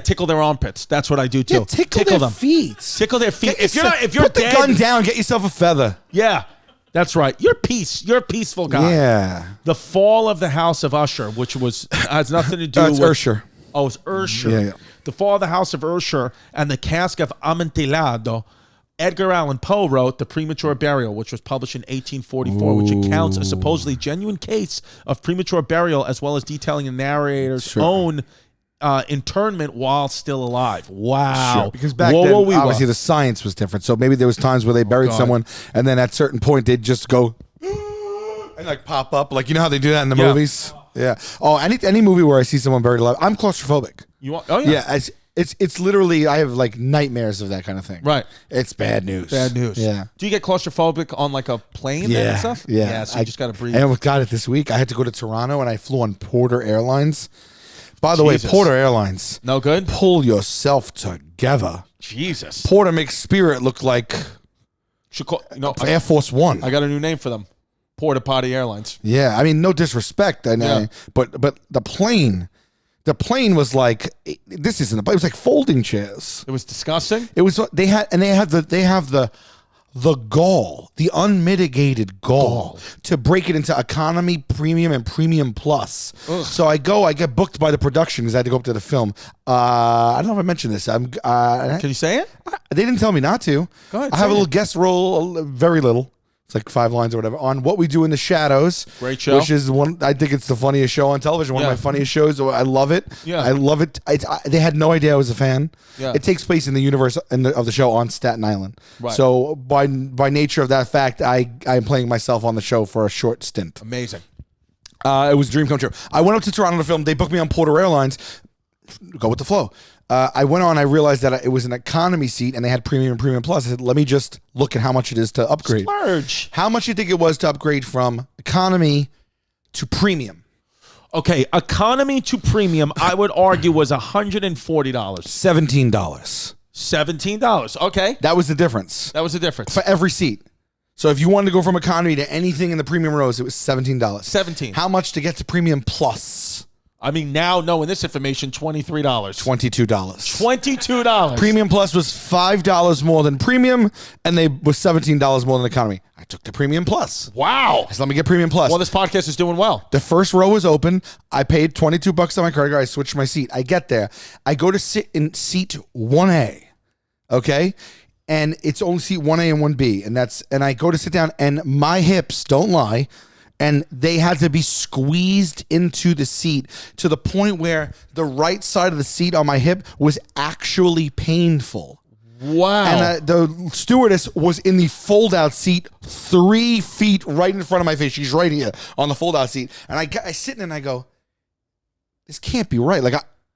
tickle their armpits. That's what I do too. Yeah, tickle their feet. Tickle their feet. If you're put dead, the gun down, get yourself a feather. Yeah, that's right. You're a peaceful guy. Yeah. The fall of the House of Usher, which has nothing to do It's with Ursher. Oh, it's Ursher. Yeah. The fall of the House of Ursher and the cask of Amontillado. Edgar Allan Poe wrote The Premature Burial, which was published in 1844, which accounts a supposedly genuine case of premature burial, as well as detailing the narrator's own internment while still alive. Wow. Sure. Because back then, obviously, the science was different. So maybe there was times where they buried someone, and then at a certain point, they'd just go and like pop up. Like, you know how they do that in the movies? Yeah. Oh, any movie where I see someone buried alive, I'm claustrophobic. You want? Oh, yeah. Yeah. It's literally, I have like nightmares of that kind of thing. Right. It's bad news. Bad news. Yeah. Do you get claustrophobic on like a plane and stuff? Yeah. Yeah. So you just got to breathe. And I got it this week. I had to go to Toronto and I flew on Porter Airlines. By the way, Porter Airlines. No good? Pull yourself together. Jesus. Porter makes Spirit look like Air Force One. I got a new name for them. Porta Potty Airlines. Yeah. I mean, no disrespect. But the plane was like, this isn't a plane. It was like folding chairs. It was disgusting. It was, they have the gall, the unmitigated gall to break it into economy, premium, and premium plus. Ugh. So I get booked by the production because I had to go up to the film. I don't know if I mentioned this. Can you say it? They didn't tell me not to. Go ahead. I have a little guest role, very little. It's like 5 lines or whatever, on What We Do in the Shadows. Great show. Which is I think it's the funniest show on television. One of my funniest shows. I love it. Yeah. I love it. They had no idea I was a fan. Yeah. It takes place in the universe of the show on Staten Island. Right. So by nature of that fact, I'm playing myself on the show for a short stint. Amazing. It was a dream come true. I went up to Toronto to film. They booked me on Porter Airlines. Go with the flow. I went on. I realized that it was an economy seat, and they had premium and premium plus. I said, "Let me just look at how much it is to upgrade." Splurge. How much do you think it was to upgrade from economy to premium? Okay, economy to premium, I would argue was $140. $17. $17. Okay, That was the difference that was the difference. for every seat. So if you wanted to go from economy to anything in the premium rows, it was $17. $17. How much to get to premium plus? I mean, now knowing this information, $23. $22. $22. Premium plus was $5 more than premium, and they was $17 more than economy. I took the premium plus. Wow. So let me get premium plus. Well, this podcast is doing well. The first row was open. I paid $22 on my credit card. I switched my seat. I get there. I go to sit in seat 1A. Okay? And it's only seat 1A and 1B. And I go to sit down, and my hips don't lie. And they had to be squeezed into the seat to the point where the right side of the seat on my hip was actually painful. Wow. And the stewardess was in the fold-out seat 3 feet right in front of my face. She's right here on the fold-out seat. And I sit in and I go, this can't be right. Like,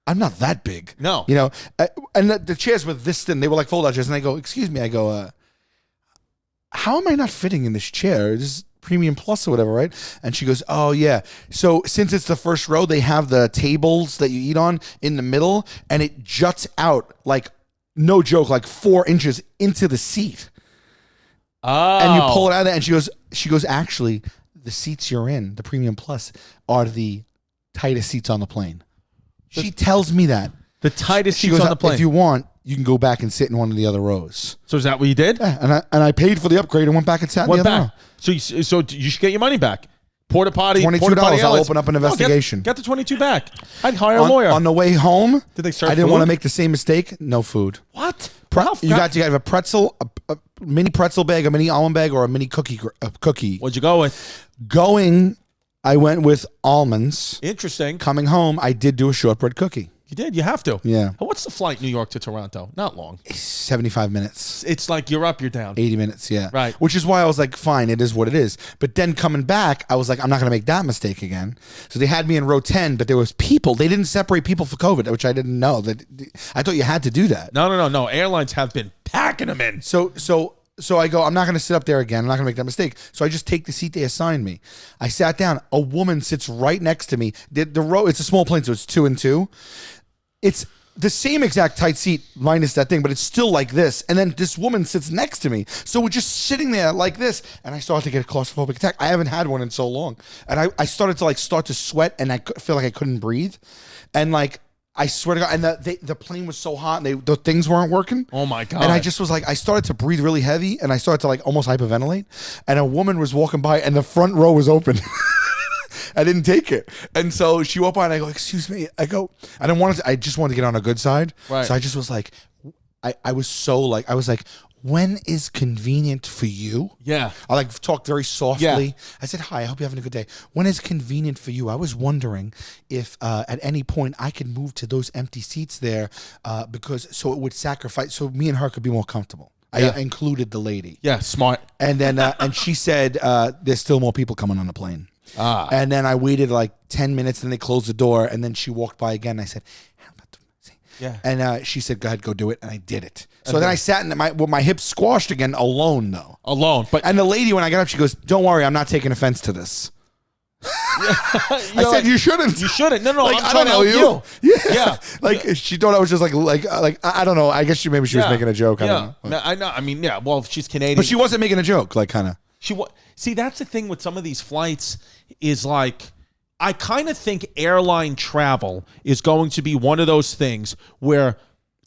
I'm not that big. No. You know? And the chairs were this thin. They were like fold-out chairs. And I go, excuse me. I go, how am I not fitting in this chair? This is premium plus or whatever, right? And she goes, oh yeah. So since it's the first row, they have the tables that you eat on in the middle, and it juts out like, no joke, like 4 inches into the seat. Oh. And you pull it out of there, and she goes, actually, the seats you're in, the premium plus, are the tightest seats on the plane. She tells me that. The tightest She seats goes, on the plane. if you want, you can go back and sit in one of the other rows. So is that what you did? Yeah, and I paid for the upgrade and went back and sat in the other row. So you should get your money back. Porta potty. $22. I'll open up an investigation. Get the 22 back. I'd hire a lawyer. On the way home, Did they serve I didn't food? want to make the same mistake. No food. What? You got to have a pretzel, a mini pretzel bag, a mini almond bag, or a mini cookie. What'd you go with? Going, I went with almonds. Interesting. Coming home, I did do a shortbread cookie. You did? You have to. Yeah. What's the flight New York to Toronto? Not long. 75 minutes. It's like you're up, you're down. 80 minutes, yeah. Right. Which is why I was like, fine, it is what it is. But then coming back, I was like, I'm not going to make that mistake again. So they had me in row 10, but there was people. They didn't separate people for COVID, which I didn't know. I thought you had to do that. No. Airlines have been packing them in. So I go, I'm not going to sit up there again. I'm not going to make that mistake. So I just take the seat they assigned me. I sat down. A woman sits right next to me. The row, it's a small plane, so it's 2 and 2. It's the same exact tight seat minus that thing, but it's still like this. And then this woman sits next to me. So we're just sitting there like this. And I started to get a claustrophobic attack. I haven't had one in so long. And I started to start to sweat, and I feel like I couldn't breathe. And I swear to God, and the plane was so hot, and the things weren't working. Oh my God. And I just was I started to breathe really heavy, and I started to almost hyperventilate. And a woman was walking by, and the front row was open. I didn't take it. And so she walked by, and I go, excuse me. I go, I just wanted to get on a good side. Right. So I just was I was like, when is convenient for you? Yeah. I talked very softly. Yeah. I said, hi, I hope you're having a good day. When is convenient for you? I was wondering if at any point I could move to those empty seats there so it would sacrifice, so me and her could be more comfortable. Yeah. I included the lady. Yeah, smart. And then and she said, there's still more people coming on the plane. And then I waited 10 minutes, and they closed the door, and then she walked by again. And I said, yeah. And she said, go ahead, go do it. And I did it. So then I sat with my hips squashed again, alone though. But the lady, when I got up, she goes, don't worry, I'm not taking offense to this. I said, you shouldn't. You shouldn't. No, I'm I trying don't to know help you. Yeah. She thought I was just I don't know. I guess maybe she was making a joke. I don't know. No, I know. I mean, yeah. Well, she's Canadian. But she wasn't making a joke, kind of. See, that's the thing with some of these flights is I kind of think airline travel is going to be one of those things where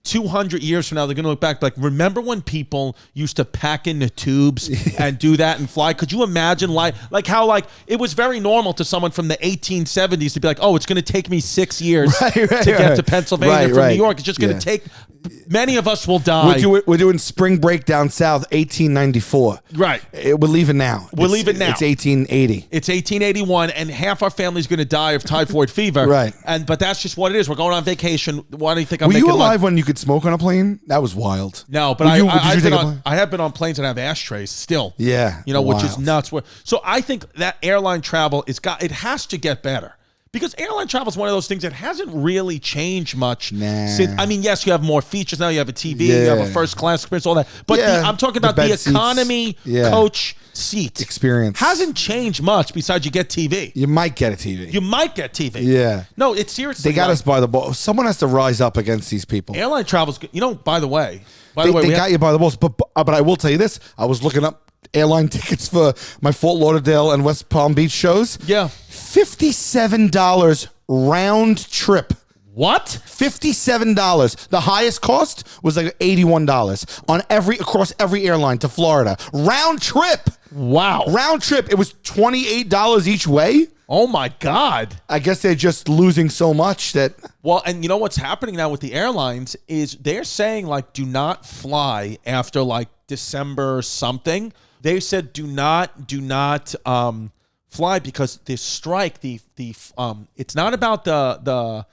200 years from now, they're going to look back remember when people used to pack in the tubes and do that and fly? Could you imagine how it was very normal to someone from the 1870s to be like, oh, it's going to take me 6 years to get to Pennsylvania from New York. It's just going to take, many of us will die. We're doing spring break down south, 1894. Right. We're leaving now. We're leaving now. It's 1880. It's 1881, and half our family's going to die of typhoid fever. Right. But that's just what it is. We're going on vacation. Why do you think I'm Were making you alive lunch? when you could smoke on a plane? That was wild. No, but I have been on planes that have ashtrays still. Yeah. Which is nuts. So I think that airline travel it has to get better. Because airline travel is one of those things that hasn't really changed much. Since, yes, you have more features now. You have a TV, you have a first class experience, all that. But I'm talking about the economy coach seat experience hasn't changed much. Besides, you get TV. You might get a TV. Yeah. No, it's seriously. They got us by the balls. Someone has to rise up against these people. Airline travel's good. By the way, they got you by the balls. But I will tell you this: I was looking up airline tickets for my Fort Lauderdale and West Palm Beach shows. Yeah. $57 round trip. What? $57. The highest cost was $81 across every airline to Florida. Round trip. Wow. Round trip. It was $28 each way. Oh my God. I guess they're just losing so much that. Well, and you know what's happening now with the airlines is they're saying do not fly after December something. They said do not fly because this strike, it's not about the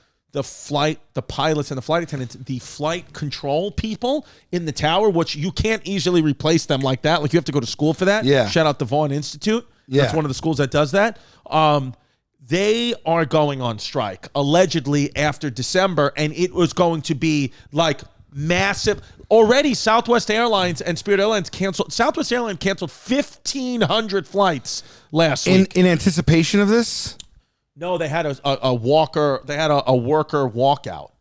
flight, the pilots and the flight attendants, the flight control people in the tower, which you can't easily replace them like that. You have to go to school for that. Yeah. Shout out the Vaughn Institute. Yeah. That's one of the schools that does that. They are going on strike allegedly after December, and it was going to be massive. Already, Southwest Airlines and Spirit Airlines canceled. Southwest Airlines canceled 1,500 flights last week in anticipation of this. No, they had a walker. They had a worker walkout.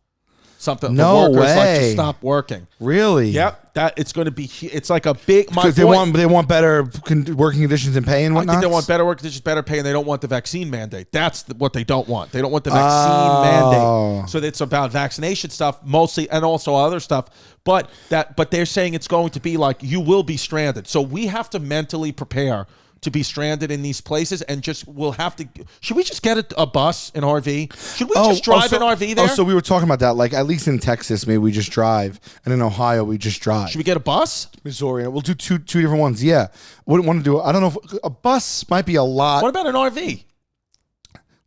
Something. No the workers way. just stopped working. Really? Yep. That it's going to be. It's like a big. Because they want better working conditions and pay and whatnot. I think they want better work conditions, better pay, and they don't want the vaccine mandate. That's what they don't want. They don't want the vaccine mandate. So it's about vaccination stuff mostly, and also other stuff. But they're saying it's going to be you will be stranded. So we have to mentally prepare to be stranded in these places, and we'll have to. Should we just get a bus, an RV? Should we just drive an RV there? Oh, so we were talking about that. At least in Texas, maybe we just drive, and in Ohio, we just drive. Should we get a bus? Missouri, we'll do two different ones. Yeah, wouldn't want to do it. I don't know if a bus might be a lot. What about an RV?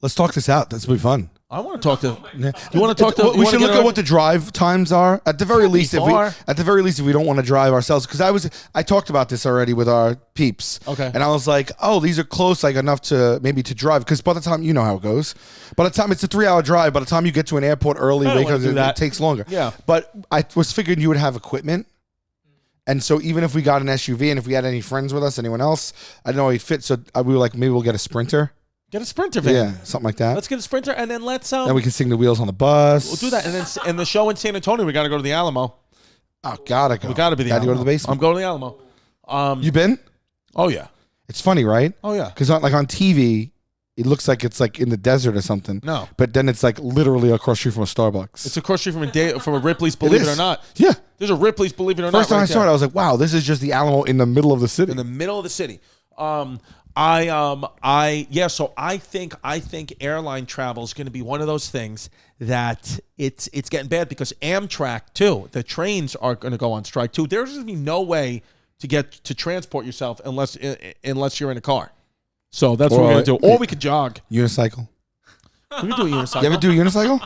Let's talk this out. That's be fun. I want to talk to. You want to talk to? We should look at what the drive times are. At the very least, far. if we don't want to drive ourselves, because I talked about this already with our peeps. Okay. And I was like, oh, these are close, like enough to maybe to drive. Because by the time you know how it goes, by the time it's a 3-hour drive, by the time you get to an airport early, because it takes longer. Yeah. But I was figuring you would have equipment. And so even if we got an SUV and if we had any friends with us, anyone else, I don't know he'd fit. So we were like, maybe we'll get a Sprinter. Get a Sprinter van. Yeah, something like that. Let's get a Sprinter and then let's. Then we can sing the wheels on the bus. We'll do that. And then in the show in San Antonio, we got to go to the Alamo. Oh, gotta go. We got to be the Alamo. Go to the basement. I'm going to the Alamo. You been? Oh, yeah. It's funny, right? Oh, yeah. Because on TV, it looks like it's like in the desert or something. No. But then it's like literally across the street from a Starbucks. It's across the street from a Ripley's, believe it or not. Yeah. There's a Ripley's, believe it or not. First time I saw it, I was like, wow, this is just the Alamo in the middle of the city. In the middle of the city. So I think airline travel is going to be one of those things that it's getting bad because Amtrak too, the trains are going to go on strike too. There's going to be no way to get to transport yourself unless you're in a car. So that's what we're going to do. Or we could jog. Unicycle. We could do a unicycle. You ever do a unicycle?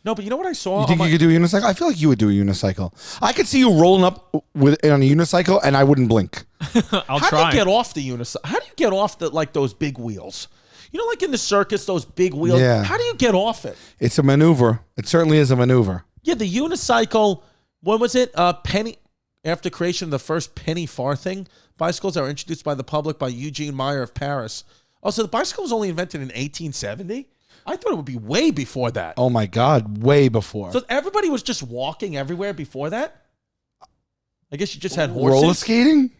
No, but you know what I saw? You think you could do a unicycle? I feel like you would do a unicycle. I could see you rolling up on a unicycle and I wouldn't blink. I'll How try. do you get off the unicycle? How do you get off those big wheels? You know, like in the circus, those big wheels. Yeah. How do you get off it? It's a maneuver. It certainly is a maneuver. Yeah, the unicycle. When was it? Penny. After creation of the first penny farthing bicycles that were introduced by the public by Eugene Meyer of Paris. Oh, so the bicycle was only invented in 1870? I thought it would be way before that. Oh my God, way before. So everybody was just walking everywhere before that? I guess you just had horses. Roller skating?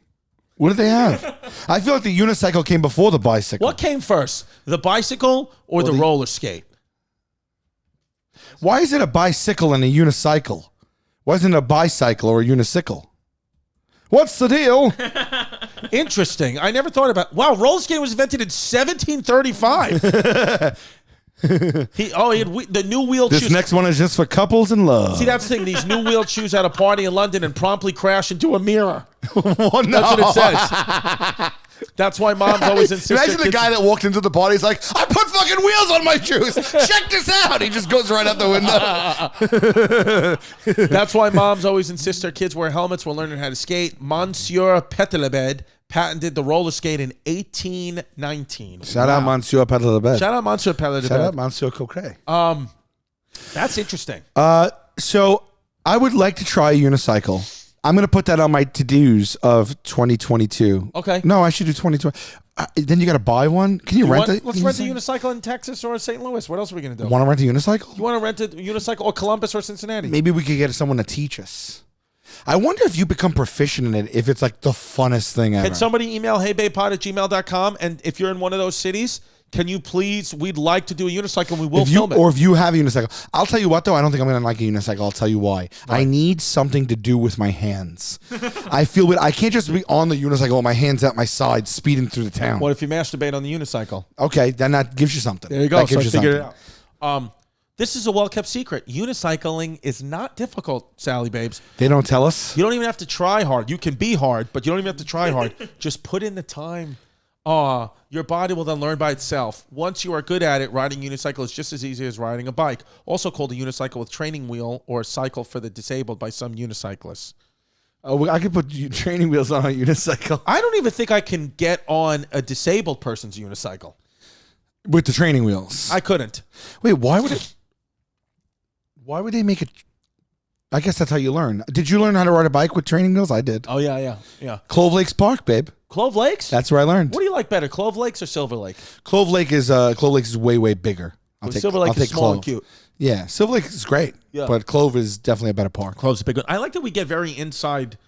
What did they have? I feel like the unicycle came before the bicycle. What came first? The bicycle or the roller skate? Why is it a bicycle and a unicycle? Why isn't it a bicycle or a unicycle? What's the deal? Interesting. I never thought about. Wow, roller skating was invented in 1735. He had the new wheel This shoes. next one is just for couples in love. See, that's the thing. These new wheel shoes at a party in London and promptly crash into a mirror. Oh, no. That's what it says. That's why moms always insist. Imagine the guy that walked into the party. He's like, I put fucking wheels on my shoes. Check this out. He just goes right out the window. That's why moms always insist their kids wear helmets while learning how to skate. Monsieur Petalebed patented the roller skate in 1819. Shout out Monsieur Petalebed. Shout out Monsieur Petalebed. Shout out Monsieur Coquet. That's interesting. So I would like to try a unicycle. I'm going to put that on my to-dos of 2022. Okay. No, I should do 2020. Then you got to buy one? Can you rent it? Let's rent a unicycle in Texas or St. Louis. What else are we going to do? Want to rent a unicycle? You want to rent a unicycle or Columbus or Cincinnati? Maybe we could get someone to teach us. I wonder if you become proficient in it, if it's like the funnest thing ever. Can somebody email heybapepod@gmail.com? And if you're in one of those cities, can you please, we'd like to do a unicycle and we will film it. Or if you have a unicycle. I'll tell you what, though, I don't think I'm going to like a unicycle. I'll tell you why. Right. I need something to do with my hands. I feel I can't just be on the unicycle with my hands at my side speeding through the town. What if you masturbate on the unicycle? Okay, then that gives you something. There you go. That gives you figured something. it out. This is a well-kept secret. Unicycling is not difficult, Sally Babes. They don't tell us? You don't even have to try hard. You can be hard, but you don't even have to try hard. Just put in the time. Your body will then learn by itself. Once you are good at it, riding a unicycle is just as easy as riding a bike. Also called a unicycle with training wheel or a cycle for the disabled by some unicyclists. Oh, I could put training wheels on a unicycle. I don't even think I can get on a disabled person's unicycle. With the training wheels? I couldn't. Wait, why would they make it? I guess that's how you learn. Did you learn how to ride a bike with training wheels? I did. Oh, yeah. Clove Lakes Park, babe. Clove Lakes? That's where I learned. What do you like better, Clove Lakes or Silver Lake? Clove Lakes is way, way bigger. Silver Lake is small and cute. Yeah, Silver Lake is great. Yeah. But Clove is definitely a better park. Clove's a big one. I like that we get very inside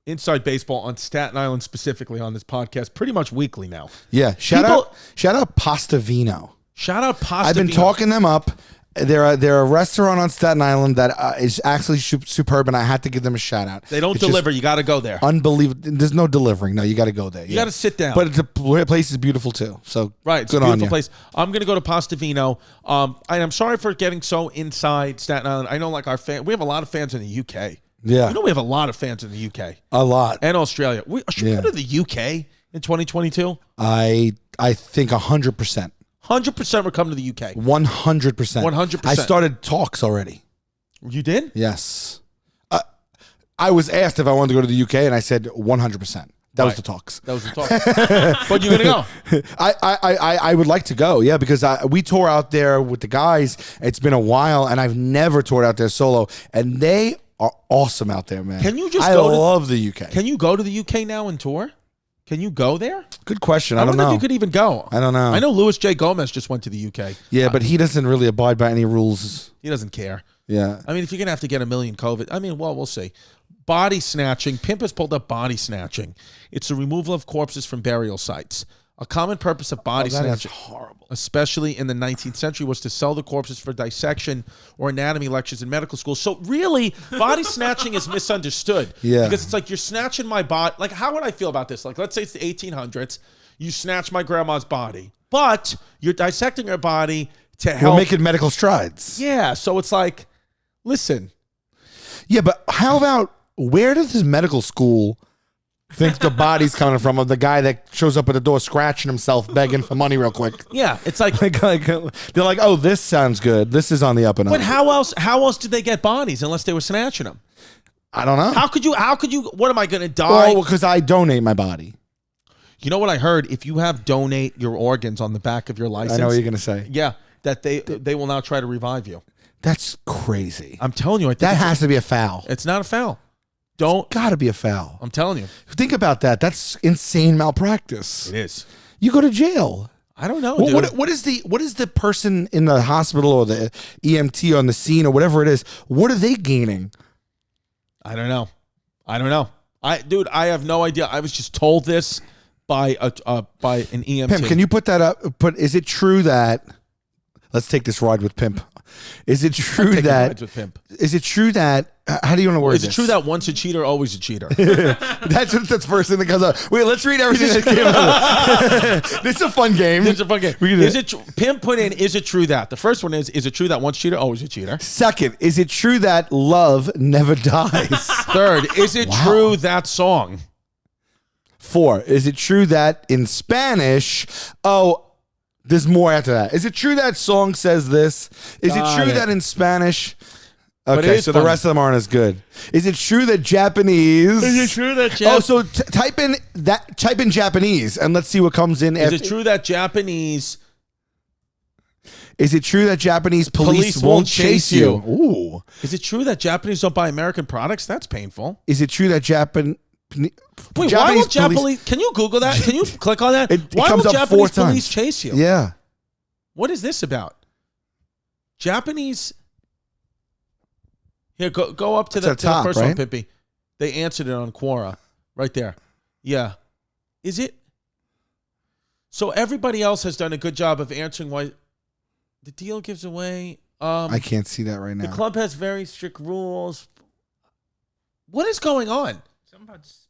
baseball on Staten Island specifically on this podcast pretty much weekly now. Yeah. Shout out Pasta Vino. Shout out Pasta I've been Vino. talking them up. They're a restaurant on Staten Island that is actually superb, and I had to give them a shout out. They don't deliver. You got to go there. Unbelievable. There's no delivering. No, you got to go there. You got to sit down. But the place is beautiful too. So right, it's good a on beautiful you. place. I'm going to go to Pasta Vino. I'm sorry for getting so inside Staten Island. I know, like we have a lot of fans in the UK. Yeah, you know we have a lot of fans in the UK. A lot. And Australia. Should we go to the UK in 2022? I think 100%. 100% we're coming to the UK. 100%. 100%. I started talks already. You did? Yes. I was asked if I wanted to go to the UK, and I said 100%. That was the talks. That was the talk. But you're going to go. I would like to go, yeah, because we toured out there with the guys. It's been a while, and I've never toured out there solo, and they are awesome out there, man. Can you just I go to love the UK. Can you go to the UK now and tour? Can you go there? Good question. I don't wonder know. if you could even go. I don't know. I know Louis J. Gomez just went to the UK. Yeah, but he doesn't really abide by any rules. He doesn't care. Yeah. I mean, if you're going to have to get a million COVID, I mean, well, we'll see. Body snatching. Pimp has pulled up body snatching. It's the removal of corpses from burial sites. A common purpose of body snatching, horrible. especially in the 19th century, was to sell the corpses for dissection or anatomy lectures in medical schools. So really, body snatching is misunderstood. Yeah. Because it's like you're snatching my body. Like, how would I feel about this? Like, let's say it's the 1800s. You snatch my grandma's body, but you're dissecting her body to help. We're making medical strides. Yeah. So it's like, listen. Yeah, but how about, where does this medical school think the body's coming from, of the guy that shows up at the door scratching himself, begging for money real quick? Yeah, it's like, They're like, oh, this sounds good. This is on the up and up. but how else did they get bodies unless they were snatching them? I don't know. How could you, what am I going to die? Well, because I donate my body. You know what I heard? If you have donate your organs on the back of your license. I know what you're going to say. Yeah, that they will now try to revive you. That's crazy. I'm telling you. I think That has to be a foul. It's not a foul. Don't. Got to be a foul. I'm telling you. Think about that. That's insane malpractice. It is. You go to jail. I don't know, What, dude. what is the person in the hospital or the EMT on the scene or whatever it is? What are they gaining? I don't know. Dude, I have no idea. I was just told this by an EMT. Pimp, can you put that up? Is it true that? Let's take this ride with Pimp. Is it true that? Rides with Pimp. Is it true that? How do you want to word this? Is it true that once a cheater, always a cheater? that's the first thing that comes up. Wait, let's read everything that came out. This is a fun game. It's a fun game. Pimp put in, is it true that? The first one is it true that once a cheater, always a cheater? Second, is it true that love never dies? Third, is it true that song? 4, is it true that in Spanish, there's more after that. Is it true that song says this? Is it true that in Spanish? Okay, so the rest of them aren't as good. Is it true that Japanese? Is it true that so type in Japanese and let's see what comes in. Is it true that Japanese? Is it true that Japanese police won't chase you? Ooh. Is it true that Japanese don't buy American products? That's painful. Is it true that Wait, why won't Japanese? Can you Google that? Can you click on that? Why comes won't up Japanese 4 police times. chase you? Yeah. What is this about? Japanese. Here, go up to the top, first right? one, Pippi. They answered it on Quora, right there. Yeah. Is it? So everybody else has done a good job of answering why the deal gives away. I can't see that right now. The club has very strict rules. What is going on? Something about speeding.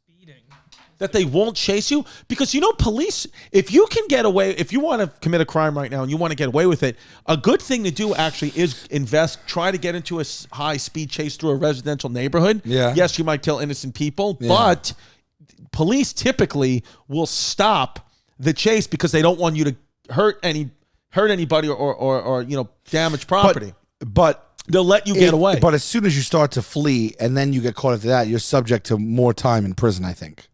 That they won't chase you? Because, police, if you can get away, if you want to commit a crime right now and you want to get away with it, a good thing to do actually is try to get into a high-speed chase through a residential neighborhood. Yeah. Yes, you might kill innocent people, but police typically will stop the chase because they don't want you to hurt anybody or damage property. But they'll let you get away. But as soon as you start to flee and then you get caught after that, you're subject to more time in prison, I think.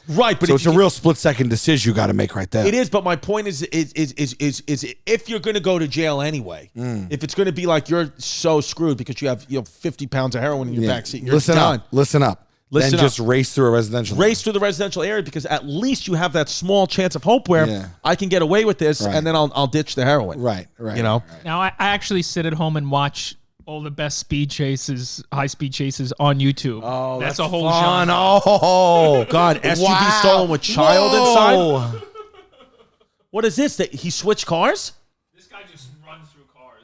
Right, but so it's a real split-second decision you got to make right there. It is, but my point is if you're going to go to jail anyway, if it's going to be like you're so screwed because you have 50 pounds of heroin in your backseat, you're done. Listen up. Then just race through a residential area. Race through the residential area because at least you have that small chance of hope where I can get away with this and then I'll ditch the heroin. Right. Now I actually sit at home and watch all the best high speed chases on YouTube. Oh, that's a whole fun. genre. Oh God, SUV stolen with child inside. What is this? That he switched cars? This guy just runs through cars.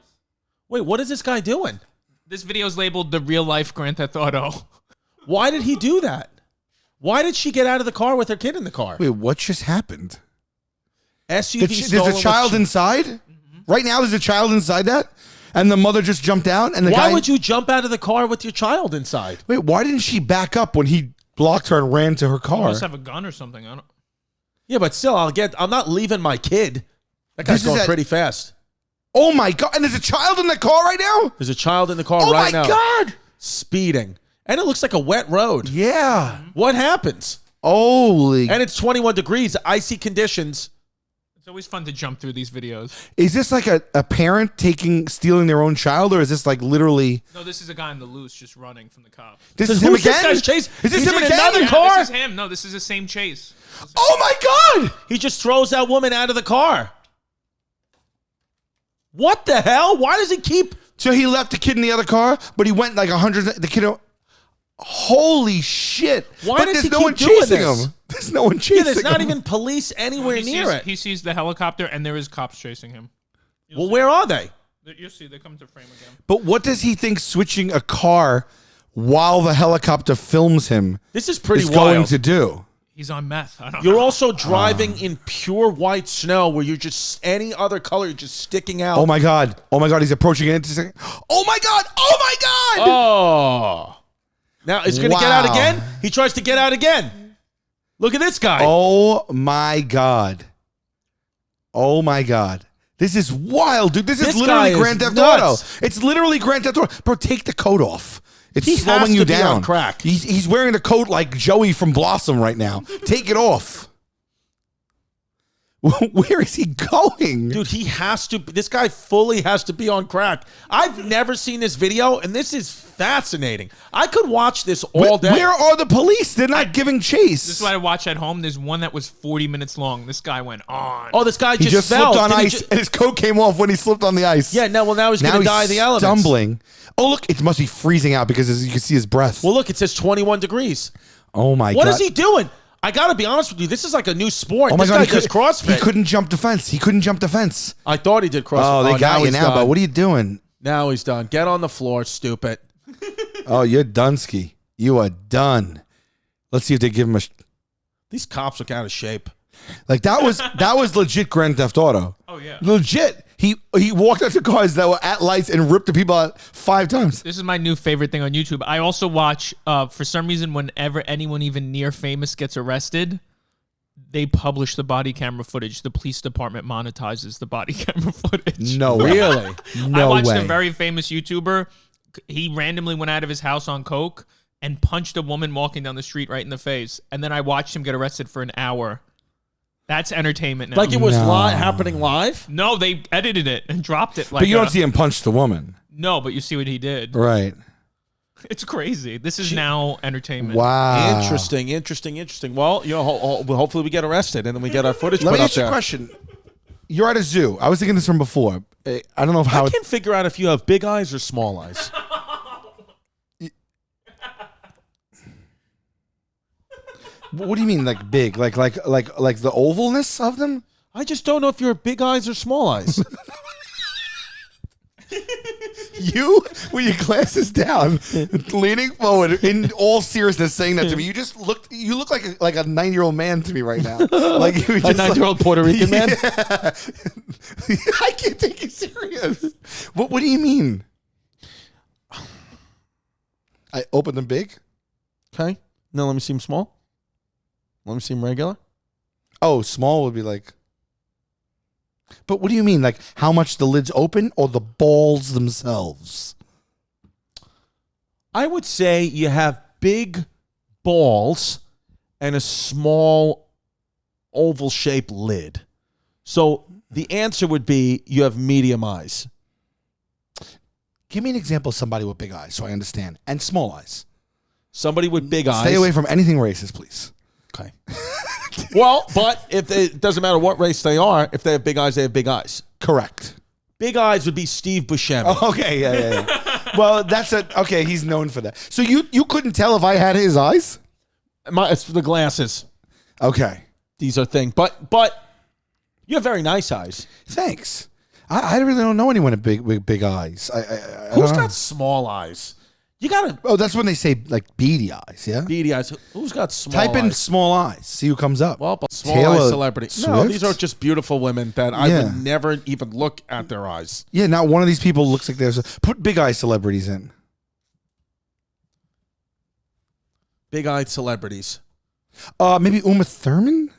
Wait, what is this guy doing? This video is labeled the real life Grand Theft Auto. Why did he do that? Why did she get out of the car with her kid in the car? Wait, what just happened? SUV There's a child inside? Mm-hmm. Right now there's a child inside that? And the mother just jumped out? And why would you jump out of the car with your child inside? Wait, why didn't she back up when he blocked her and ran to her car? He must have a gun or something. I don't. Yeah, but still, I'm not leaving my kid. That guy's going pretty fast. Oh my God. And there's a child in the car right now? There's a child in the car right now. Oh my God. Speeding. And it looks like a wet road. Yeah. What happens? Holy. And it's 21 degrees, icy conditions. It's always fun to jump through these videos. Is this like a parent stealing their own child, or is this like literally? No, this is a guy on the loose just running from the cops. This is him again? This guy's chase? Is this He's him in again? another Yeah, car? this is him. No, this is the same chase. Oh my God. He just throws that woman out of the car. What the hell? Why does he keep... So he left the kid in the other car, but he went like 100. The kid. Holy shit! Why but does there's he no keep one doing chasing this? him. There's no one chasing Yeah, there's not him. even police anywhere near it. He sees the helicopter, and there is cops chasing him. Well, where are they? You'll see. They come to frame again. But what does he think switching a car while the helicopter films him This is pretty is wild. going to do? He's on meth. I don't You're know. also driving in pure white snow where you're just any other color, you're just sticking out. Oh my God! Oh my God! He's approaching an intersection. Oh my God! Oh my God! Oh. Now, is he going to get out Wow. again? He tries to get out again. Look at this guy. Oh my God! Oh my God! This is wild, dude. This is This literally guy is Grand Theft nuts. Auto. It's literally Grand Theft Auto. Bro, take the coat off. It's He has slowing to you be down. on crack. He's wearing a coat like Joey from Blossom right now. Take it off. Where is he going? Dude, he has to. This guy fully has to be on crack. I've never seen this video, and this is fascinating. I could watch this all day. Where are the police? They're not giving chase. This is what I watch at home. There's one that was 40 minutes long. This guy went on. Oh, this guy He just fell. slipped on Did he ice, and his coat came off when he slipped on the ice. Yeah, no, well, now he's going to die of the elements. Stumbling. Oh, look, it must be freezing out because you can see his breath. Well, look, it says 21 degrees. Oh, my God. What is he doing? I got to be honest with you. This is like a new sport. Oh, my This God. guy does CrossFit. He couldn't jump the fence. He couldn't jump the fence. I thought he did CrossFit. Oh, they got you he's now, done. but what are you doing? Now he's done. Get on the floor, stupid. Oh, you're Dunsky. You are done. Let's see if they give him a... These cops look out of shape. Like, that was legit Grand Theft Auto. Oh, yeah. Legit. He walked up to cars that were at lights and ripped the people out 5 times. This is my new favorite thing on YouTube. I also watch, for some reason, whenever anyone even near famous gets arrested, they publish the body camera footage. The police department monetizes the body camera footage. No way. Really? No I watched way. a very famous YouTuber. He randomly went out of his house on coke and punched a woman walking down the street right in the face. And then I watched him get arrested for an hour. That's entertainment now. Like it was No. happening live? No, they edited it and dropped it. Like But you don't see him punch the woman. No, but you see what he did. Right. It's crazy. This is now entertainment. Wow. Interesting. Well, hopefully we get arrested and then we get our footage Let put me up ask you a there. question. You're at a zoo. I was thinking this from before. I don't know how I can't figure out if you have big eyes or small eyes. What do you mean, like big? Like the ovalness of them? I just don't know if you're big eyes or small eyes. You, with your glasses down, leaning forward, in all seriousness, saying that to me. You look like a 9-year-old man to me right now. Like you A 9-year-old Puerto Rican man? Yeah. I can't take you serious. What do you mean? I opened them big. Okay. Now let me see him small. Let me see him regular. Oh, small would be like. But what do you mean? Like how much the lid's open or the balls themselves? I would say you have big balls and a small oval shaped lid. So the answer would be you have medium eyes. Give me an example of somebody with big eyes so I understand. And small eyes. Somebody with big eyes. Stay away from anything racist, please. Okay. Well, but if it doesn't matter what race they are, if they have big eyes, they have big eyes. Correct. Big eyes would be Steve Buscemi. Oh, okay, yeah. Well, okay, he's known for that. So you couldn't tell if I had his eyes? It's for the glasses. Okay. These are things. But you have very nice eyes. Thanks. I really don't know anyone with big eyes. Who's got small eyes? You got to... Oh, that's when they say like beady eyes, yeah? Beady eyes. Who's got small Type in eyes? small eyes. See who comes up. Well, but small Taylor eye celebrity. No, Swift? these are just beautiful women that I Yeah. would never even look at their eyes. Yeah, not one of these people looks like there's put big eye celebrities in. Big-eyed celebrities. Maybe Uma Thurman?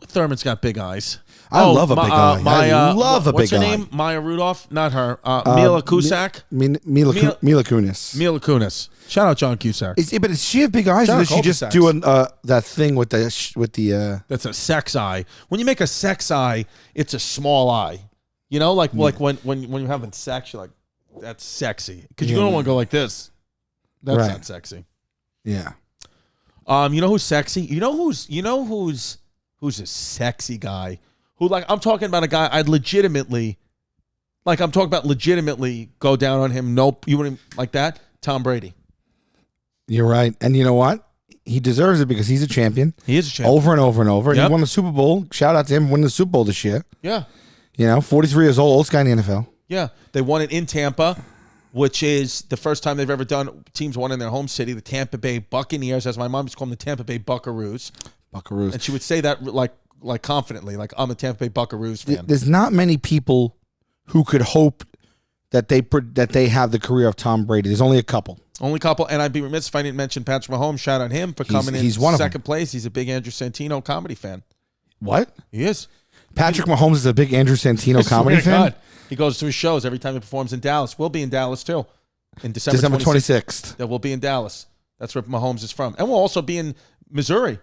Thurman's got big eyes. I love a big eye. I love a big eye. What's her name? Maya Rudolph? Not her. Mila Kusak? Mila Kunis. Mila Kunis. Shout out John Cusack. But does she have big eyes, or does she just do that thing with the? That's a sex eye. When you make a sex eye, it's a small eye. You know, like when you're having sex, you're like, that's sexy, because you don't want to go like this. That's not sexy. Yeah. You know who's sexy? You know who's a sexy guy? Who, like, I'm talking about a guy I'd legitimately go down on him. Nope, you wouldn't like that. Tom Brady. You're right, and you know what? He deserves it because he's a champion. He is a champion over and over and over. And Yep. he won the Super Bowl. Shout out to him winning the Super Bowl this year. Yeah. 43 years old, oldest guy in the NFL. Yeah, they won it in Tampa, which is the first time they've ever done. Teams won in their home city, the Tampa Bay Buccaneers, as my mom used to call them, the Tampa Bay Buckaroos. And she would say that like confidently, like, I'm a Tampa Bay Buckaroos fan. There's not many people who could hope that they have the career of Tom Brady. There's only a couple. And I'd be remiss if I didn't mention Patrick Mahomes. Shout out him for coming in second place. He's a big Andrew Santino comedy fan. What? He is. Patrick Mahomes is a big Andrew Santino comedy fan? God. He goes to his shows every time he performs in Dallas. We'll be in Dallas, too. In December 26th. That we'll be in Dallas. That's where Mahomes is from. And we'll also be in Missouri.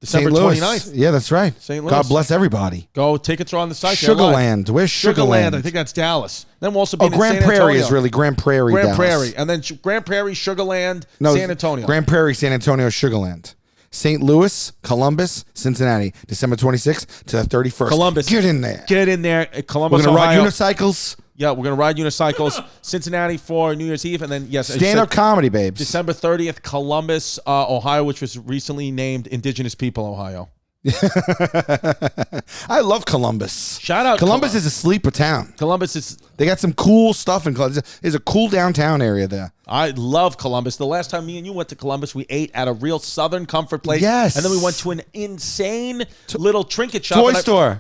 December St. Louis. 29th. Yeah, that's right. St. Louis. God bless everybody. Go. Tickets are on the site. Sugarland. Where's Sugarland? I think that's Dallas. Then we'll also be in Grand San Prairie Antonio. is really Grand Prairie, Grand Dallas. Prairie. And then Grand Prairie, Sugarland, San Antonio. Grand Prairie, San Antonio, Sugarland. St. Louis, Columbus, Cincinnati, December 26th to the 31st. Columbus. Get in there. Get in there. Columbus, We're going to ride Ohio. unicycles. Yeah, we're going to ride unicycles. Cincinnati for New Year's Eve. And then, yes, stand-up comedy, babes. December 30th, Columbus, Ohio, which was recently named Indigenous People, Ohio. I love Columbus. Shout out Columbus is a sleeper town. Columbus is. They got some cool stuff in Columbus. There's a cool downtown area there. I love Columbus. The last time me and you went to Columbus, we ate at a real Southern comfort place. Yes. And then we went to an insane little trinket shop.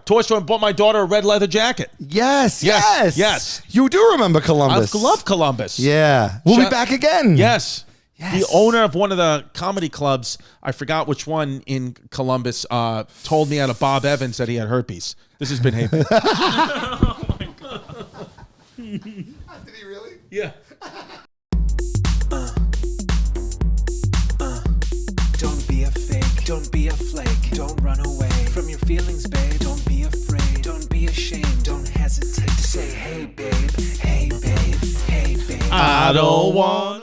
Toy store, and bought my daughter a red leather jacket. Yes. You do remember Columbus. I love Columbus. Yeah. We'll be back again. Yes. The owner of one of the comedy clubs, I forgot which one in Columbus, told me out of Bob Evans that he had herpes. This has been Haven. Oh my God. Did he really? Yeah. Don't be a fake, don't be a flake, don't run away from your feelings, babe. Don't be afraid, don't be ashamed, don't hesitate to say, hey babe, hey babe, hey babe. I don't want